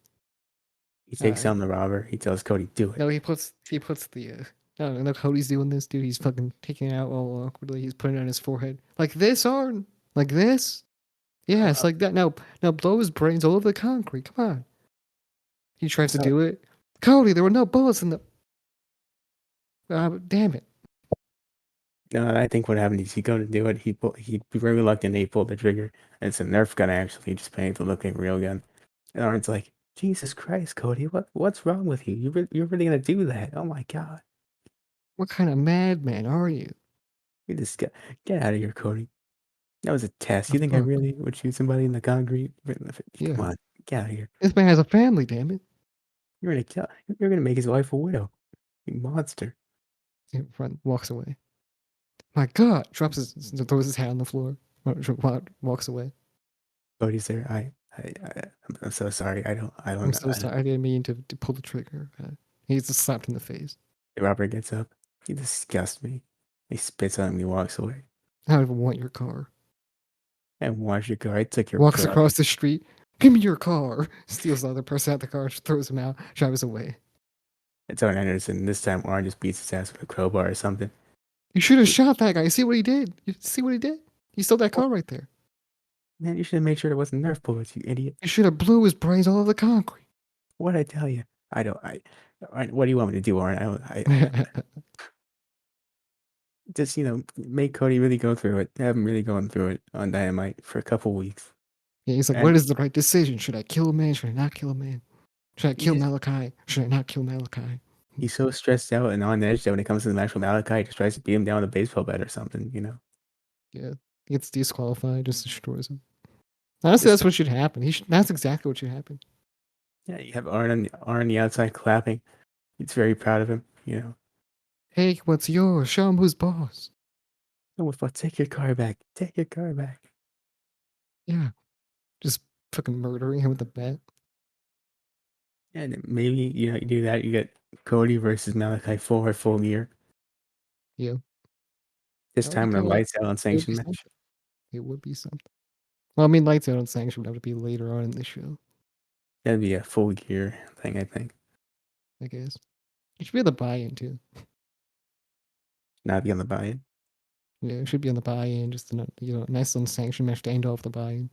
He takes down the robber. He tells Cody, "Do it." No, he puts the no, Cody's doing this, dude. He's fucking taking it out all awkwardly. He's putting it on his forehead. Like this, Arn? Like this? Yeah, it's like that. Now blow his brains all over the concrete. Come on. He tries to do it. Cody, there were no bullets in the. Damn it. No, I think what happened is he go to do it. He very reluctant. He pulled the trigger, and it's a Nerf gun actually, just paying to look like a real gun. And Arn's like, "Jesus Christ, Cody, what's wrong with you? You're really gonna do that? Oh my god, What kind of madman are you? you just get out of here, Cody. That was a test. The You think I fuck? really would shoot somebody in the concrete? Yeah. Come on, get out of here. This man has a family, damn it. You're gonna make his wife a widow. You monster." Walks away. My God. Throws his hat on the floor. Walks away. Cody's there. I'm so sorry. I don't I'm know. so sorry. I didn't mean to pull the trigger. He's just slapped in the face. Robert gets up. He disgusts me. He spits on me. He walks away. I don't even want your car. And wash your car. I took your Walks truck. across the street. Give me your car. Steals the other person out the car. Throws him out. Drives away. It's Arn Anderson. This time, Arn just beats his ass with a crowbar or something. You should have shot that guy. See what he did? You see what he did? He stole that car right there. Man, you should have made sure there wasn't Nerf bullets, you idiot. You should have blew his brains all over the concrete. What'd I tell you? What do you want me to do, Arn? Just, make Cody really go through it. Have him really going through it on Dynamite for a couple weeks. Yeah, he's like, And what is the right decision? Should I kill a man? Should I not kill a man? Should I kill Malachi? Should I not kill Malachi? He's so stressed out and on edge that when it comes to the match with Malachi, he just tries to beat him down with a baseball bat or something, Yeah, he gets disqualified, just destroys him. Honestly, that's what should happen. That's exactly what should happen. Yeah, you have Arn on the outside clapping. He's very proud of him, Hey, what's yours? Show him who's boss. Almost like, take your car back. Take your car back. Yeah, just fucking murdering him with a bat. And maybe you do that. You get Cody versus Malachi for a full year. Yeah, This that would be time in a kind of like lights out it would be unsanctioned match. something. It would be something. Well, I mean, Lights Out on Sanction would have to be later on in the show, That'd be a full year thing, I think. I guess. It should be on the buy-in too. Not be on the buy-in. Yeah, it should be on the buy-in, just a nice unsanctioned match to end off the buy-in.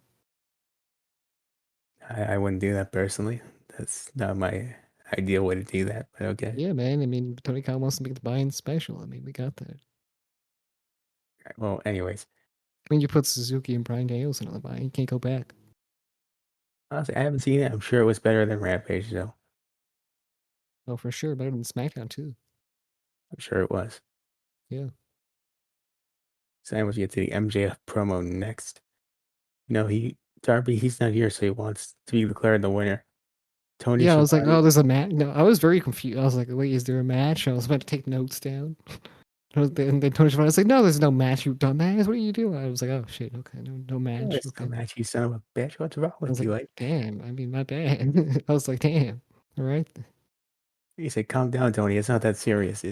I wouldn't do that personally. That's not my ideal way to do that, but okay. Yeah, man. I mean, Tony Khan wants to make the buy-in special. I mean, we got that. Well, anyways, I mean, you put Suzuki and Bryan Danielson on the buy-in, you can't go back. honestly, I haven't seen it. I'm sure it was better than Rampage, though. Oh, for sure, better than SmackDown too. I'm sure it was. Yeah. So anyways, we get to the MJF promo next. Darby, he's not here, so he wants to be declared the winner. Tony Yeah, I was like, Schiavone, oh, there's a match. No, I was very confused. I was like, wait, is there a match? I was about to take notes down. And then Tony Schiavone was like, no, there's no match, you dumbass. What are you doing? I was like, oh shit, okay, no oh, match. it's no Okay. match, you son of a bitch. What's wrong I was with like, you? Like, damn. I mean, my bad. I was like, damn. All right. he said, calm down, Tony. It's not that serious.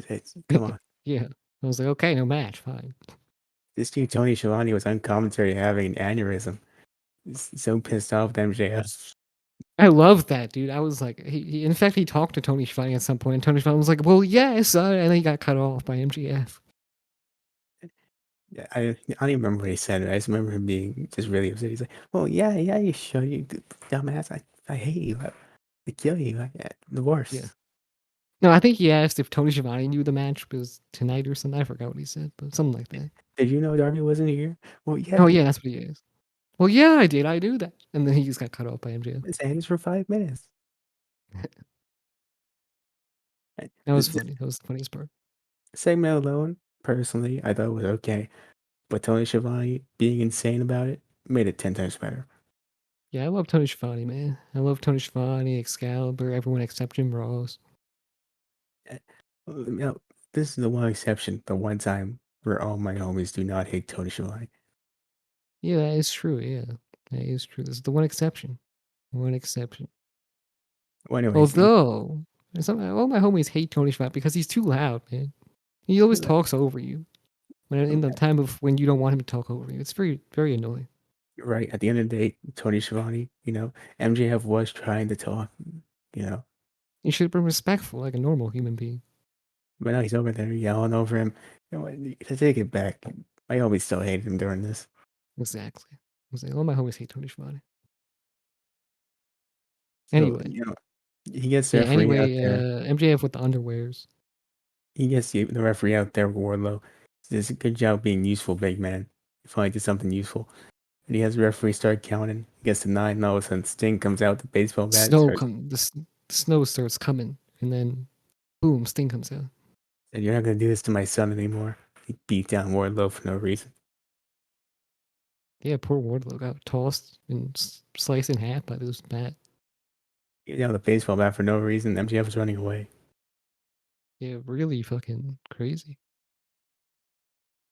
Come on. Yeah. I was like, okay, no match, fine. This dude, Tony Schiavone, was on commentary having an aneurysm. He's so pissed off at MJF. I love that, dude. I was like, in fact, he talked to Tony Schiavone at some point, and Tony Schiavone was like, well, yes. And then he got cut off by MGF. Yeah, I don't even remember what he said. I just remember him being just really upset. He's like, "Well, yeah, you should, you dumbass. I hate you. I kill you. The Yeah. worst." No, I think he asked if Tony Schiavone knew the match was tonight or something. I forgot what he said, but something like that. Did you know Darby wasn't here? Well, Oh, yeah, yeah, that's what he is. Well, yeah, I did. I knew that. And then he just got cut off by MJF. his hands for 5 minutes. That was This funny. That was the funniest part. segment alone, personally, I thought was okay, but Tony Schiavone being insane about it made it 10 times better. Yeah, I love Tony Schiavone, man. I love Tony Schiavone, Excalibur, everyone except Jim Ross. Uh, this is the one exception, the one time where all my homies do not hate Tony Schiavone. Yeah, that is true. Yeah, that is true. This is the one exception. One exception. Well, anyways, Although, all my homies hate Tony Schiavone because he's too loud, man. He always talks over you. When in the time of when you don't want him to talk over you, it's very, very annoying. right at the end of the day, Tony Schiavone, MJF was trying to talk, you know, You should have been respectful, like a normal human being. but now he's over there yelling over him. To take it back, my homies still hated him during this. Exactly. I was like, all my homies hate Tony Schiavone. So, Anyway, he gets the yeah. referee out Anyway, there. MJF with the underwears. He gets the referee out there, Wardlow. He does a good job being useful, big man. He finally did something useful. And he has the referee start counting. He gets to 9, and all of a sudden Sting comes out with the baseball bat. The snow starts coming, and then boom, Sting comes out. Said, "You're not going to do this to my son anymore." He beat down Wardlow for no reason. Yeah, poor Wardlow got tossed and sliced in half by this bat. He beat down the baseball bat for no reason. MJF was running away. Yeah, really fucking crazy.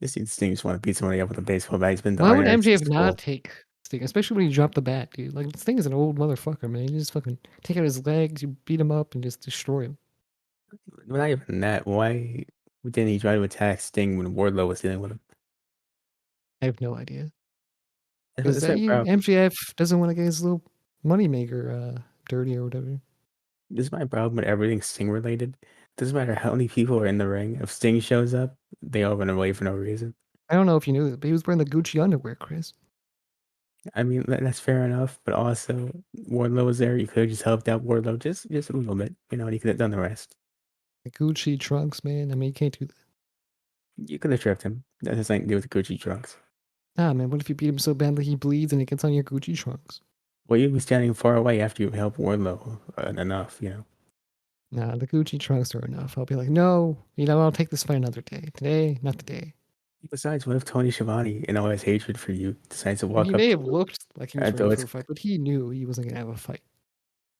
This dude Sting just want to beat somebody up with a baseball bat. He's been Why dying would ever since MJF not school. take Sting, especially when he dropped the bat, dude? Like Sting is an old motherfucker, man. You just fucking take out his legs, you beat him up, and just destroy him. Not even that. Why didn't he try to attack Sting when Wardlow was dealing with him? I have no idea. Because That's my problem. MJF doesn't want to get his little moneymaker dirty or whatever. This is my problem with everything Sting related. Doesn't matter how many people are in the ring. If Sting shows up, they all run away for no reason. I don't know if you knew this, but he was wearing the Gucci underwear, Chris. I mean, that's fair enough, but also Wardlow was there. You could have just helped out Wardlow just a little bit, and he could have done the rest. The Gucci trunks, man. I mean, you can't do that. You could have tripped him. That has nothing to do with the Gucci trunks. Nah, man. What if you beat him so badly he bleeds and it gets on your Gucci trunks? Well, you'd be standing far away after you help Wardlow enough. Nah, the Gucci trunks are enough. I'll be like, no, I'll take this fight another day. Today, not today. Besides, what if Tony Schiavone, in all his hatred for you, decides to I mean, walk he up may to have you? looked like he was And ready though for it's a fight, but he knew he wasn't gonna have a fight.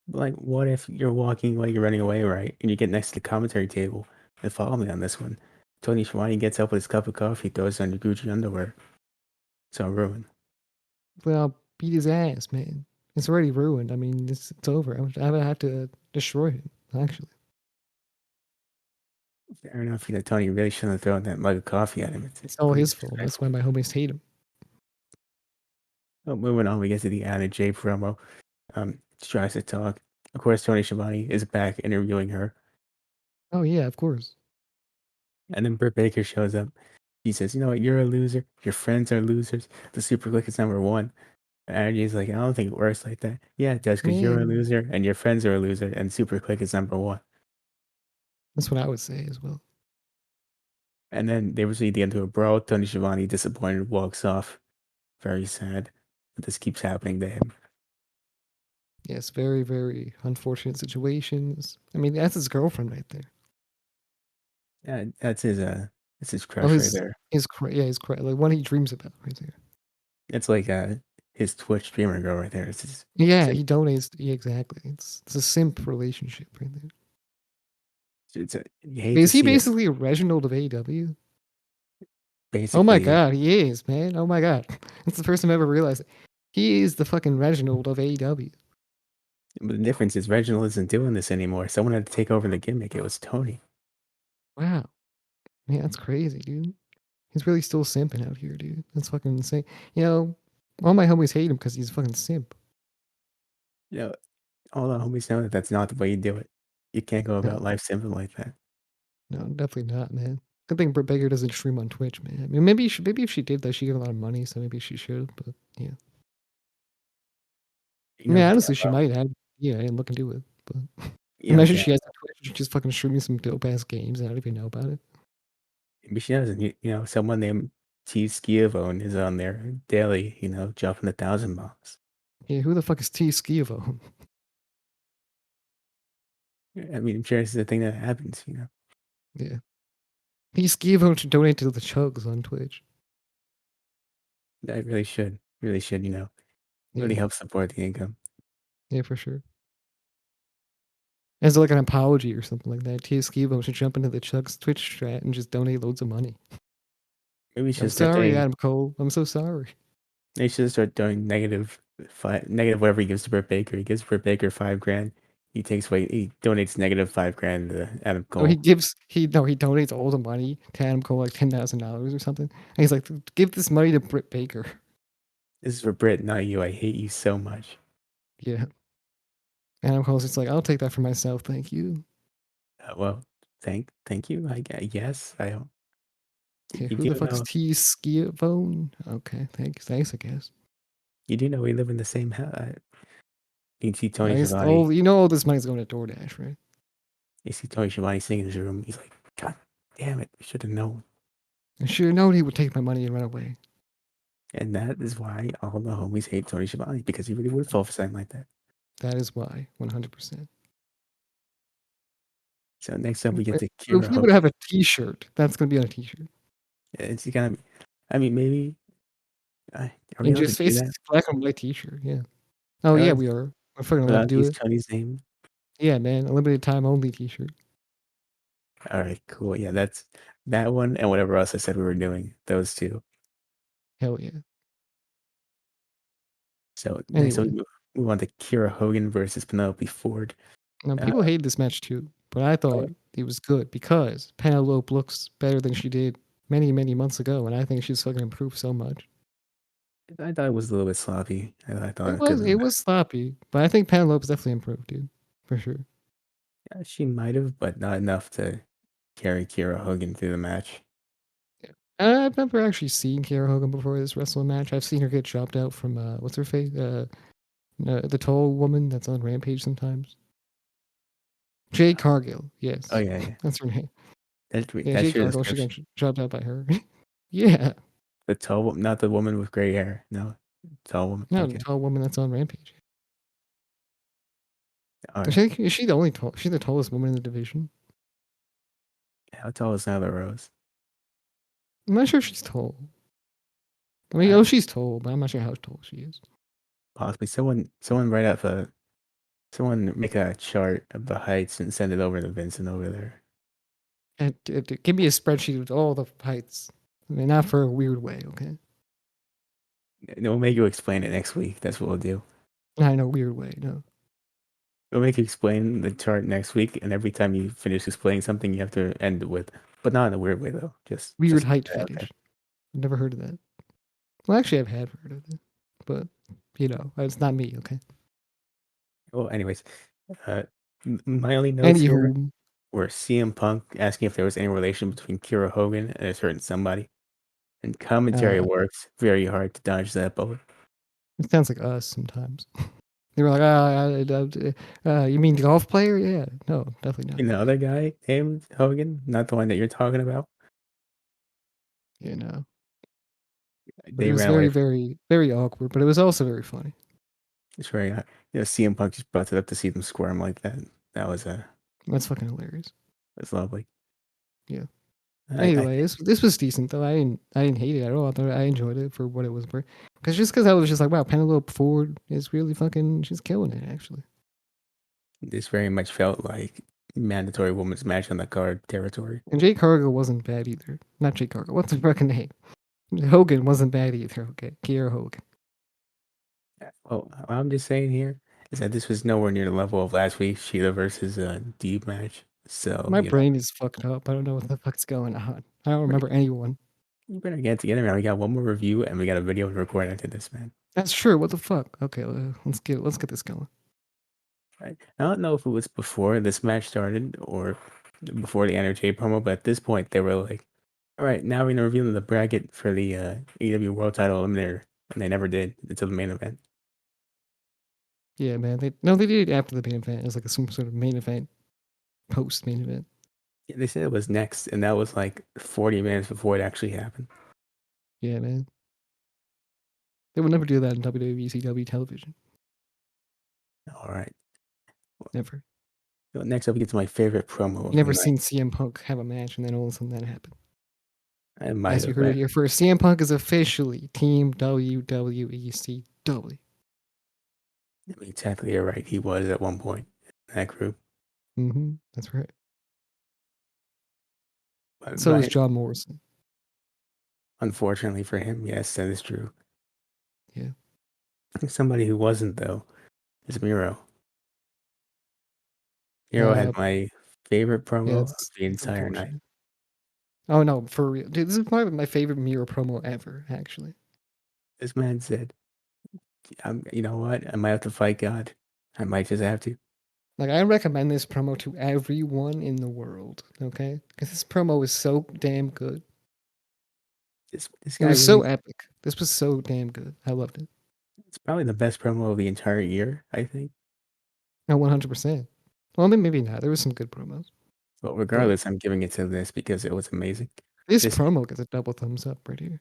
like, what if you're walking while you're running away, right? And you get next to the commentary table and follow me on this one. Tony Schiavone gets up with his cup of coffee, throws on your Gucci underwear. It's all ruined. But I'll beat his ass, man. It's already ruined. I mean, it's over. I would have to destroy it, actually. Fair enough. Tony really shouldn't have thrown that mug of coffee at him. It's all Pretty his fault. That's why disrespectful. my homies hate him. Well, moving on, we get to the Anna J promo. She tries to talk. Of course, Tony Schiavone is back interviewing her. Oh, yeah, of course. And then Britt Baker shows up. He says, you know what, you're a loser. Your friends are losers. The Super Click is number one. And AJ's like, I don't think it works like that. Yeah, it does, because you're a Man, loser and your friends are a loser, and Super Click is number one. that's what I would say as well. And then they proceed to get into a brawl. Tony Schiavone, disappointed, walks off. Very sad. But this keeps happening to him. Yes, very, very unfortunate situations. I mean, that's his girlfriend right there. Yeah, that's his Oh, crush right there. his like one he dreams about right there. It's like his Twitch streamer girl right there. Yeah, he donates. Yeah, exactly. It's a simp relationship right there. you hate to Is he see it. basically a Reginald of AEW? Oh my Basically, god, he is, man. Oh my god. That's the first time I ever realized it. He is the fucking Reginald of AEW. but the difference is Reginald isn't doing this anymore. Someone had to take over the gimmick. It was Tony. Wow. Man, that's crazy, dude. He's really still simping out here, dude. That's fucking insane. You know, all my homies hate him because he's a fucking simp. You know, all the homies know that that's not the way you do it. You can't go No, about life simple like that. no, definitely not, man. Good thing Britt Baker doesn't stream on Twitch, man. I mean, maybe if she did, though, she'd get a lot of money, so maybe she should. But yeah, I mean, honestly, she might have. Yeah, and look into it. But imagine she has a Twitch, she's just fucking streaming some dope ass games, and I don't even know about it. Maybe she doesn't. Someone named T Schiavone is on there daily. Jumping 1,000 miles. Yeah, who the fuck is T Schiavone? I mean, I'm sure this is a thing that happens. Yeah, T Schiavone should donate to the Chugs on Twitch. I really should. Really should. Really Yeah, help support the income. yeah, for sure. As like an apology or something like that, T Schiavone should jump into the Chugs Twitch strat and just donate loads of money. Maybe we I'm should start sorry, doing. Adam Cole. I'm so sorry. They should start doing negative whatever he gives to Britt Baker. He gives Britt Baker $5,000. He donates -5,000 to Adam Oh, he Cole. gives he donates all the money to Adam Cole, like $10,000 or something. And he's like, give this money to Britt Baker. This is for Britt, not you. I hate you so much. Yeah. Adam Cole's just like, I'll take that for myself, thank you. Well, thank you. Yes, I don't. Yeah, You who do the fuck's know. T Schiavone? Okay, thanks, I guess. You do know we live in the same house. You see I Tony guess Schiavone. all this money's going to DoorDash, right? You see Tony Schiavone sitting in his room. He's like, God damn it! I should have known. I should have known he would take my money and run away. And that is why all the homies hate Tony Schiavone, because he really would fall for something like that. That is why, 100%. So next up, we get to If Kira we would Hogan. have a T-shirt, that's gonna be on a T-shirt. It's gonna be. I mean, maybe. Are we And allowed to just do face that? black and white T-shirt. Yeah. Oh Are we yeah, allowed we are. We're fucking allowed to to do use it. Tony's name? Yeah, man. A limited time only T-shirt. All right, cool. Yeah, that's that one and whatever else I said we were doing. Those two. Hell yeah. So next up, Anyway, we want the Kira Hogan versus Penelope Ford. now Uh, people hate this match too, but I thought it was good because Penelope looks better than she did many, many months ago, and I think she's fucking improved so much. I thought it was a little bit sloppy. I thought It it could was have it been better. was sloppy, but I think Penelope's definitely improved, dude, for sure. Yeah, she might have, but not enough to carry Kira Hogan through the match. Yeah. I've never actually seen Kiera Hogan before this wrestling match. I've seen her get chopped out from what's her face, the tall woman that's on Rampage sometimes. Jade Cargill, Oh yes, yeah, yeah. that's her name. Yeah, That's Jade your Cargill. She got description. chopped out by her. Yeah, The tall, not the woman with gray hair. No, tall woman. no, the Okay, tall woman that's on Rampage. all right. Is she the only tall? She's the tallest woman in the division. How tall is Nyla Rose? I'm not sure if she's tall. I mean, Uh, oh, she's tall, but I'm not sure how tall she is. Possibly someone write up someone make a chart of the heights and send it over to Vincent over there. Give me a spreadsheet with all the fights. I mean, not for a weird way, okay? We'll make you explain it next week. That's what we'll do. Not in a weird way, no. We'll make you explain the chart next week, and every time you finish explaining something, you have to end it with, but not in a weird way though. Weird Just height out there. fetish. I've never heard of that. Well, actually, I've had heard of it, but it's not me, okay? Well, anyways, uh, my only notes here Anywho, were CM Punk asking if there was any relation between Kira Hogan and a certain somebody, and commentary uh, works very hard to dodge that bullet. it sounds like us sometimes. They were like, you mean golf player? Yeah, no, definitely not. And the other guy named Hogan, not the one that you're talking about, You know, but it they was ran away very, from. very, very awkward. But it was also very funny. It's very, CM Punk just brought it up to see them squirm like that. That was That's fucking hilarious. that's lovely. Yeah. I Anyway, this was decent though. I didn't hate it at all. I enjoyed it for what it was for. Because I was just like, wow, Penelope Ford is really fucking. She's killing it actually. this very much felt like mandatory women's match on the card territory. And Jake Cargill wasn't bad either. Not Jake Cargill. What's his fucking name? Hogan wasn't bad either. Okay, Kiera Hogan. Well, what I'm just saying here is that this was nowhere near the level of last week's Sheeta versus Deep match. So, My brain is fucked up. I don't know what the fuck's going on. I don't remember anyone. you better get it together, man. We got one more review and we got a video to record after this, man. That's true. What the fuck? Okay, let's get this going. Right? I don't know if it was before this match started or before the NRJ promo, but at this point they were like, all right, now we're gonna reveal the bracket for the AEW World Title Eliminator, and they never did until the main event. Yeah, man. They did it after the main event. It was like some sort of main event, post main event. Yeah, they said it was next, and that was like 40 minutes before it actually happened. Yeah, man. They would never do that in WWE CW television. All right. Never. So next up, we get to my favorite promo of the Never night. seen CM Punk have a match and then all of a sudden that happened. I might As you have, heard it here first, CM Punk is officially Team WWECW. I mean, technically, you're right. He was at one point in that group. That's right. So is But John Morrison. unfortunately for him, yes, that is true. Yeah. Somebody who wasn't, though, is Miro. Miro had my favorite Yeah, promo of it's the entire night. unfortunate. Oh no, for real. Dude, this is probably my favorite Miro promo ever, actually. This man said, you know what? I might have to fight God. I might just have to. Like, I recommend this promo to everyone in the world, okay? Because this promo is so damn good. This It guy was so really, epic. This was so damn good. I loved it. it's probably the best promo of the entire year, I think. No, 100%. Well, maybe not. There was some good promos. But But regardless, I'm giving it to this because it was amazing. this This, promo gets a double thumbs up right here.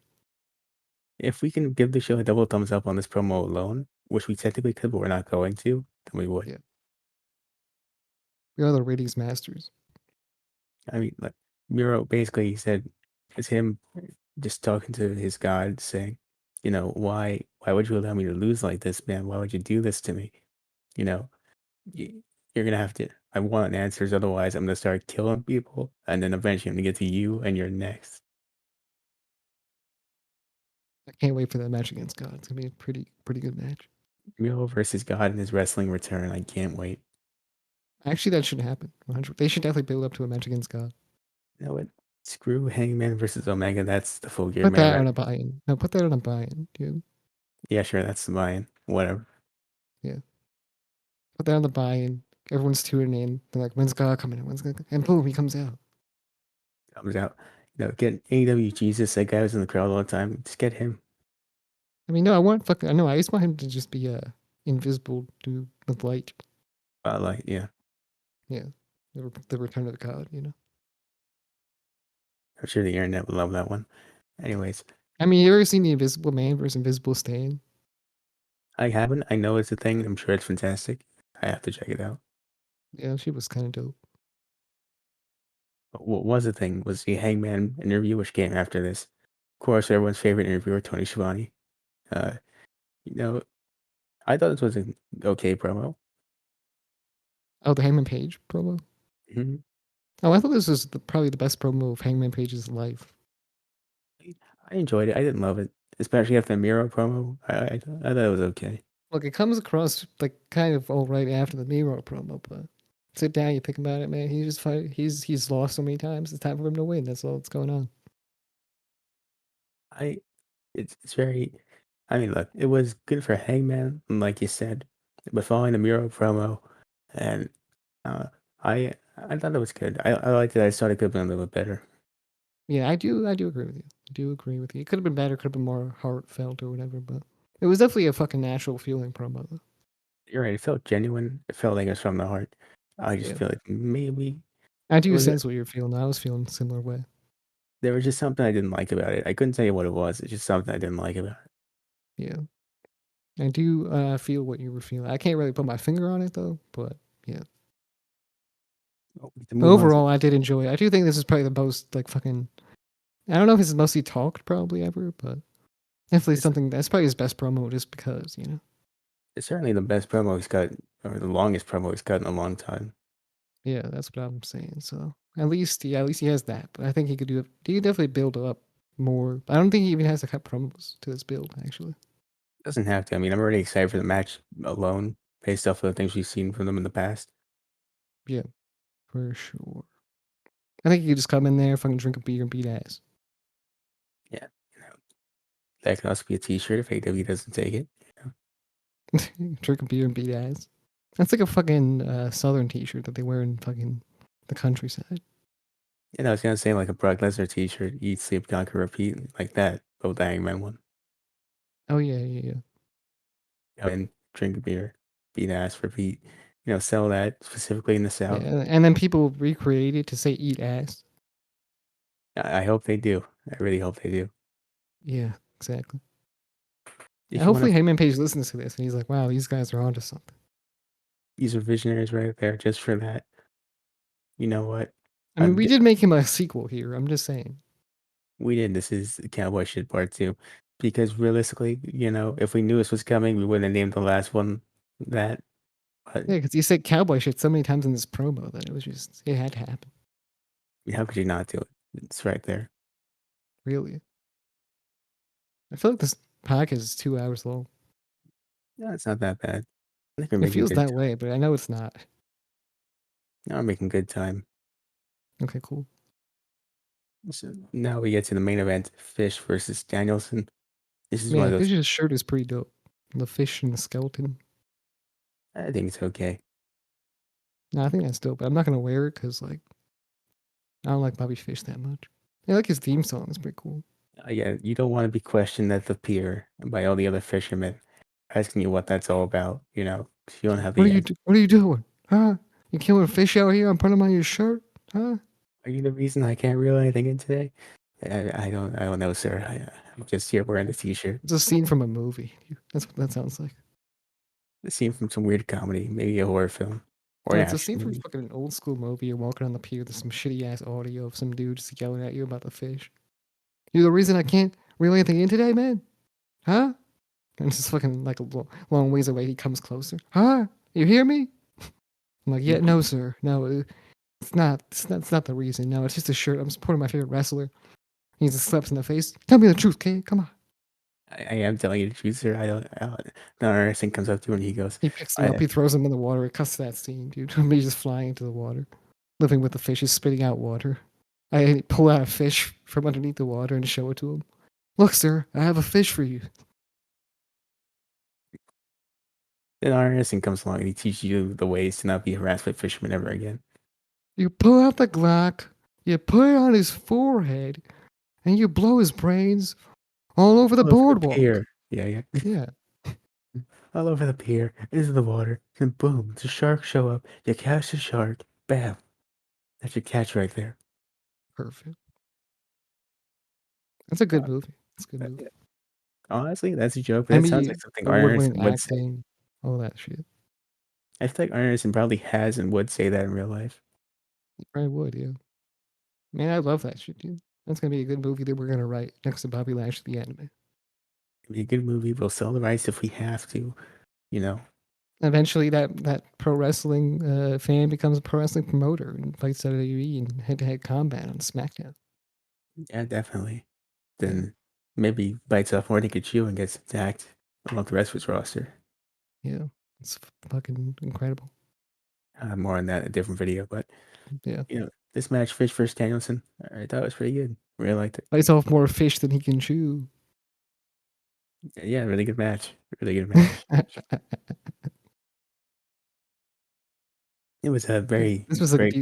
if we can give the show a double thumbs up on this promo alone, which we technically could, but we're not going to, then we would. Yeah. We are the ratings masters. I mean, like Miro basically said, it's him just talking to his God, saying, why would you allow me to lose like this, man? Why would you do this to me? You know, you're gonna have to. I want answers, otherwise I'm gonna start killing people, and then eventually I'm gonna get to you, and you're next. I can't wait for that match against God. It's gonna be a pretty good match. Miro versus God in his wrestling return. I can't wait. Actually, that should happen. 100. They should definitely build up to a match against God. You know what? Screw Hangman versus Omega. That's the full gear Put main that event. on a buy-in. No, put that on a buy-in, dude. Yeah, sure, that's mine. Whatever. Yeah. Put that on the buy-in. Everyone's tuning in. They're like, when's God coming in? When's God? And boom, he comes out. Comes out. Get AEW Jesus. That guy was in the crowd all the time. Just get him. I mean, no, I know. I just want him to just be a invisible dude with light. Like, yeah. Yeah. The return of the God, you know? I'm sure the internet would love that one. Anyways, I mean, you ever seen the Invisible Man versus Invisible Stan? I haven't. I know it's a thing. I'm sure it's fantastic. I have to check it out. Yeah, she was kind of dope. But what was the thing was the Hangman interview, which came after this. Of course, everyone's favorite interviewer, Tony Schiavone. Uh, you know, I thought this was an okay promo. Oh, the Heyman Page promo? Mhm. Oh, I thought this was probably the best promo of Hangman Page's life. I enjoyed it. I didn't love it, especially after the Miro promo. I thought it was okay. Look, it comes across like kind of all right after the Miro promo, but sit down, you think about it, man. He just fight. He's lost so many times. It's time for him to win. That's all that's going on. I it's very. I mean, look, it was good for Hangman, like you said, but following the Miro promo, and uh, I thought it was good. I liked it. I thought it could have been a little bit better. Yeah, I do agree with you. I do agree with you. It could have been better. Could have been more heartfelt or whatever, but it was definitely a fucking natural feeling promo. Though. You're right. It felt genuine. It felt like it was from the heart. I just Yeah, feel like maybe I there do was sense what you're feeling. I was feeling a similar way. there was just something I didn't like about it. I couldn't tell you what it was. It's just something I didn't like about it. Yeah, I do feel what you were feeling. I can't really put my finger on it though, but yeah. Oh, to But move on to overall, I did enjoy it. I do think this is probably the most like fucking. I don't know if it's mostly talked probably ever, but definitely it's something that's probably his best promo just because, you know. it's certainly the best promo he's got, or the longest promo he's got in a long time. Yeah, that's what I'm saying. So at least he has that. But I think he could do it. He could definitely build up more. I don't think he even has to cut promos to this build, actually. Doesn't have to. I mean, I'm already excited for the match alone, based off of the things we've seen from them in the past. Yeah, for sure. I think he could just come in there, fucking drink a beer and beat ass. Yeah, you know, that could also be a T-shirt if AEW doesn't take it. Drink a beer and beat ass. That's like a fucking southern t-shirt that they wear in fucking the countryside. And I was gonna say like a Brock Lesnar T-shirt, eat, sleep, conquer, repeat, like that, but with the Hangman one. Oh yeah, yeah, yeah. And drink a beer, beat ass, repeat. Sell that specifically in the Yeah, South. and then people recreate it to say eat ass. I hope they do. I really hope they do. Yeah, exactly. And If you want hopefully to, Heyman Page listens to this and he's like, wow, these guys are onto something. these are visionaries right there, just for that. You know what? I mean, we D- did make him a sequel here. I'm just saying. we did. This is Cowboy shit part two, because realistically, if we knew this was coming, we wouldn't have named the last one that. But Yeah, because he said cowboy shit so many times in this promo that it had to happen. how could you not do it? It's right there. Really. I feel like this podcast is 2 hours long. No, it's not that bad. I think we're It making feels good that time. way, but I know it's not. Now we're making good time. Okay, cool. So now we get to the main event: Fish versus Danielson. This is one Yeah, of those. Fish's shirt is pretty dope. The fish and the skeleton. I think it's okay. No, I think that's dope. But I'm not gonna wear it because like I don't like Bobby Fish that much. I like his theme song. It's pretty cool. Yeah, you don't want to be questioned at the pier by all the other fishermen asking you what that's all about. If you don't have the answer. What are you doing? Huh? You killing fish out here? I'm putting them on your shirt? Huh? Are you the reason I can't reel anything in today? I don't know, sir. I'm just here wearing the t-shirt. It's a scene from a movie. That's what that sounds like. The scene from some weird comedy, maybe a horror film or No, an it's a action scene from movie. fucking an old school movie. You're walking on the pier. There's some shitty ass audio of some dude just yelling at you about the fish. You're the reason I can't reel anything in today, man? Huh? And it's just fucking like a long ways away. He comes closer. Huh? You hear me? I'm like, yeah, no, sir. No, it's not. It's not the reason. No, it's just a shirt. I'm supporting my favorite wrestler. He just slaps in the face. Tell me the truth, kid. Come on. I am telling you the truth, sir. The Anderson comes up to him and he goes, He picks him up. I, He throws him in the water. It cuts to that scene, dude. He's just flying into the water, living with the fishes, spitting out water. I pull out a fish from underneath the water and show it to him. Look, sir, I have a fish for you. then Anderson comes along and he teaches you the ways to not be harassed by fishermen ever again. You pull out the Glock, you put it on his forehead, and you blow his brains all over the All over the boardwalk. pier. Yeah, yeah. Yeah, All over the pier, into the water, and boom, the sharks show up. You catch the shark, bam. That's your catch right there. perfect. That's a good Uh, movie. It's a good movie. yeah. Honestly, that's a joke, but that sounds Emmy like something Arn award-winning Anderson would say. acting, all that shit. I feel like Arn Anderson probably has and would say that in real life. You probably would, yeah. Man, I love that shit, dude. That's gonna be a good movie that we're gonna write next to Bobby Lashley the anime. It'd be a good movie. We'll sell the rights if we have to, you know. Eventually, that pro wrestling fan becomes a pro wrestling promoter and fights WWE in head-to-head combat on SmackDown. Yeah, definitely. Yeah, Then maybe bites off more than he could chew and gets attacked along the rest of his roster. yeah, it's fucking incredible. More on that in a different video, but Yeah, this match, Fish versus Danielson, I thought it was pretty good. Really liked it. bites off more fish than he can chew. Yeah, really good match. Really good match. It was a very great.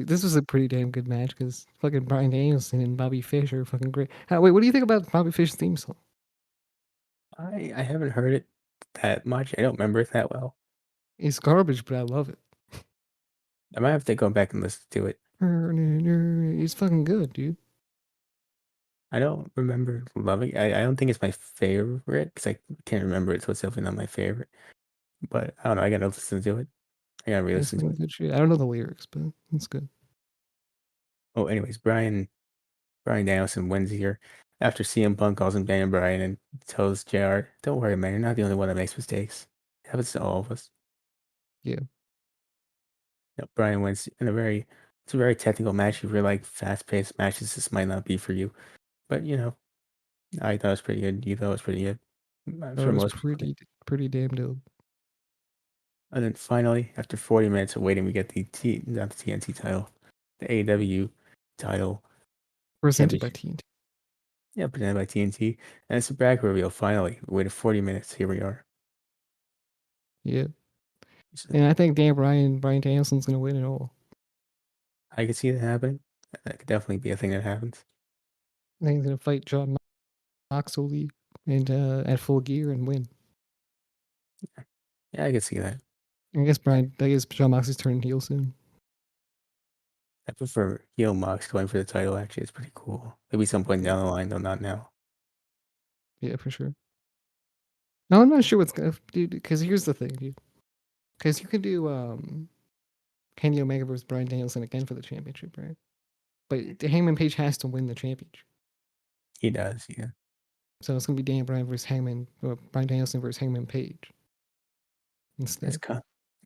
This was a pretty damn good match because fucking Bryan Danielson and Bobby Fish are fucking great. Wait, what do you think about Bobby Fish's theme song? I haven't heard it that much. I don't remember it that well. It's garbage, but I love it. I might have to go back and listen to it. It's fucking good, dude. I don't remember loving it. I don't think it's my favorite because I can't remember it, so it's definitely not my favorite. But I don't know. I gotta listen to it. I gotta It's re-listen to fucking it. good shit. I don't know the lyrics, but it's good. Oh, anyways, Brian Danielson wins here after CM Punk calls him Daniel Bryan and tells JR, "Don't worry, man. You're not the only one that makes mistakes. It happens to all of us." Yeah, Brian wins in it's a very technical match. If you're like fast-paced matches, this might not be for you. But I thought it was pretty good. You thought it was pretty good. I'm that sure was most people did. pretty damn dope. And then finally, after 40 minutes of waiting, we get not the TNT title, the AEW title Presented by championship. TNT. Yeah, presented by TNT. And it's a bracket reveal, finally. We waited 40 minutes. Here we are. Yeah, So and I think Brian Danielson's gonna win it all. I could see that happening. That could definitely be a thing that happens. I think he's gonna fight John Moxley and at Full Gear and win. Yeah, I could see that. I guess John Moxley's turning heel soon. I prefer heel Mox going for the title, actually. It's pretty cool. Maybe some point Yeah, down the line, though, not now. yeah, for sure. No, I'm not sure what's gonna, dude. Because here's the thing, dude. Because you can do Kenny Omega versus Brian Danielson again for the championship, right? But the Hangman Page has to win the championship, He does, yeah. so it's gonna be Daniel Bryan versus Hangman, or Brian Danielson versus Hangman Page That's instead.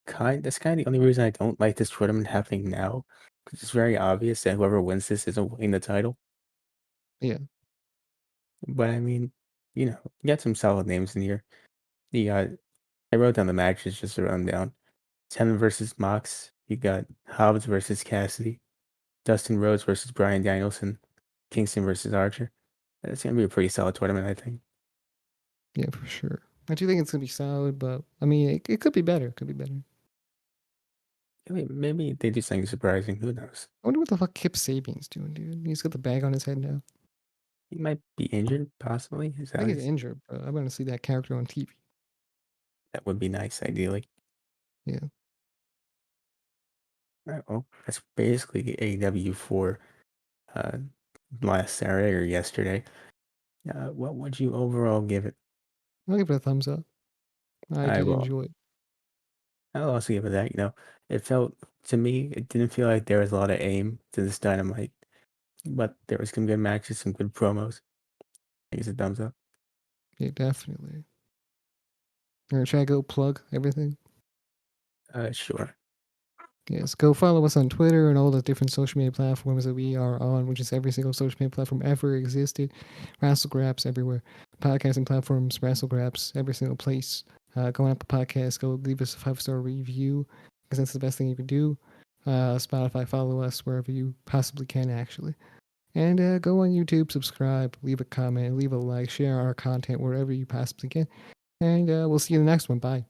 that's kind of the only reason I don't like this tournament happening now, because it's very obvious that whoever wins this isn't winning the title. Yeah, But I mean, you got some solid names in here. You got I wrote down the matches just to run down. Tenon versus Mox. You got Hobbs versus Cassidy. Dustin Rhodes versus Brian Danielson. Kingston versus Archer. That's gonna be a pretty solid tournament, I think. yeah, for sure. I do think it's gonna be solid, but I mean, it could be better. It could be better. Maybe they do something surprising. Who knows? I wonder what the fuck Kip Sabian's doing, dude. He's got the bag on his head now. He might be injured, possibly. Is I that think he's injured, but I'm gonna see that character on TV. that would be nice, ideally. Yeah, Well, that's basically AEW for uh, last Saturday or yesterday. What would you overall give it? I'll give it a thumbs up. I I did will. enjoy it. I'll also give it that. It felt to me, it didn't feel like there was a lot of aim to this Dynamite, but there was some good matches, some good promos. I guess a thumbs up. Yeah, definitely. Or should I go plug everything? Sure. Yes, go follow us on Twitter and all the different social media platforms that we are on, which is every single social media platform ever existed. Wrassle Graps everywhere. Podcasting platforms, Wrassle Graps, every single place. Go on Apple Podcasts, go leave us a 5-star review because that's the best thing you can do. Spotify, follow us wherever you possibly can, actually. And go on YouTube, subscribe, leave a comment, leave a like, share our content wherever you possibly can. And we'll see you in the next one. Bye.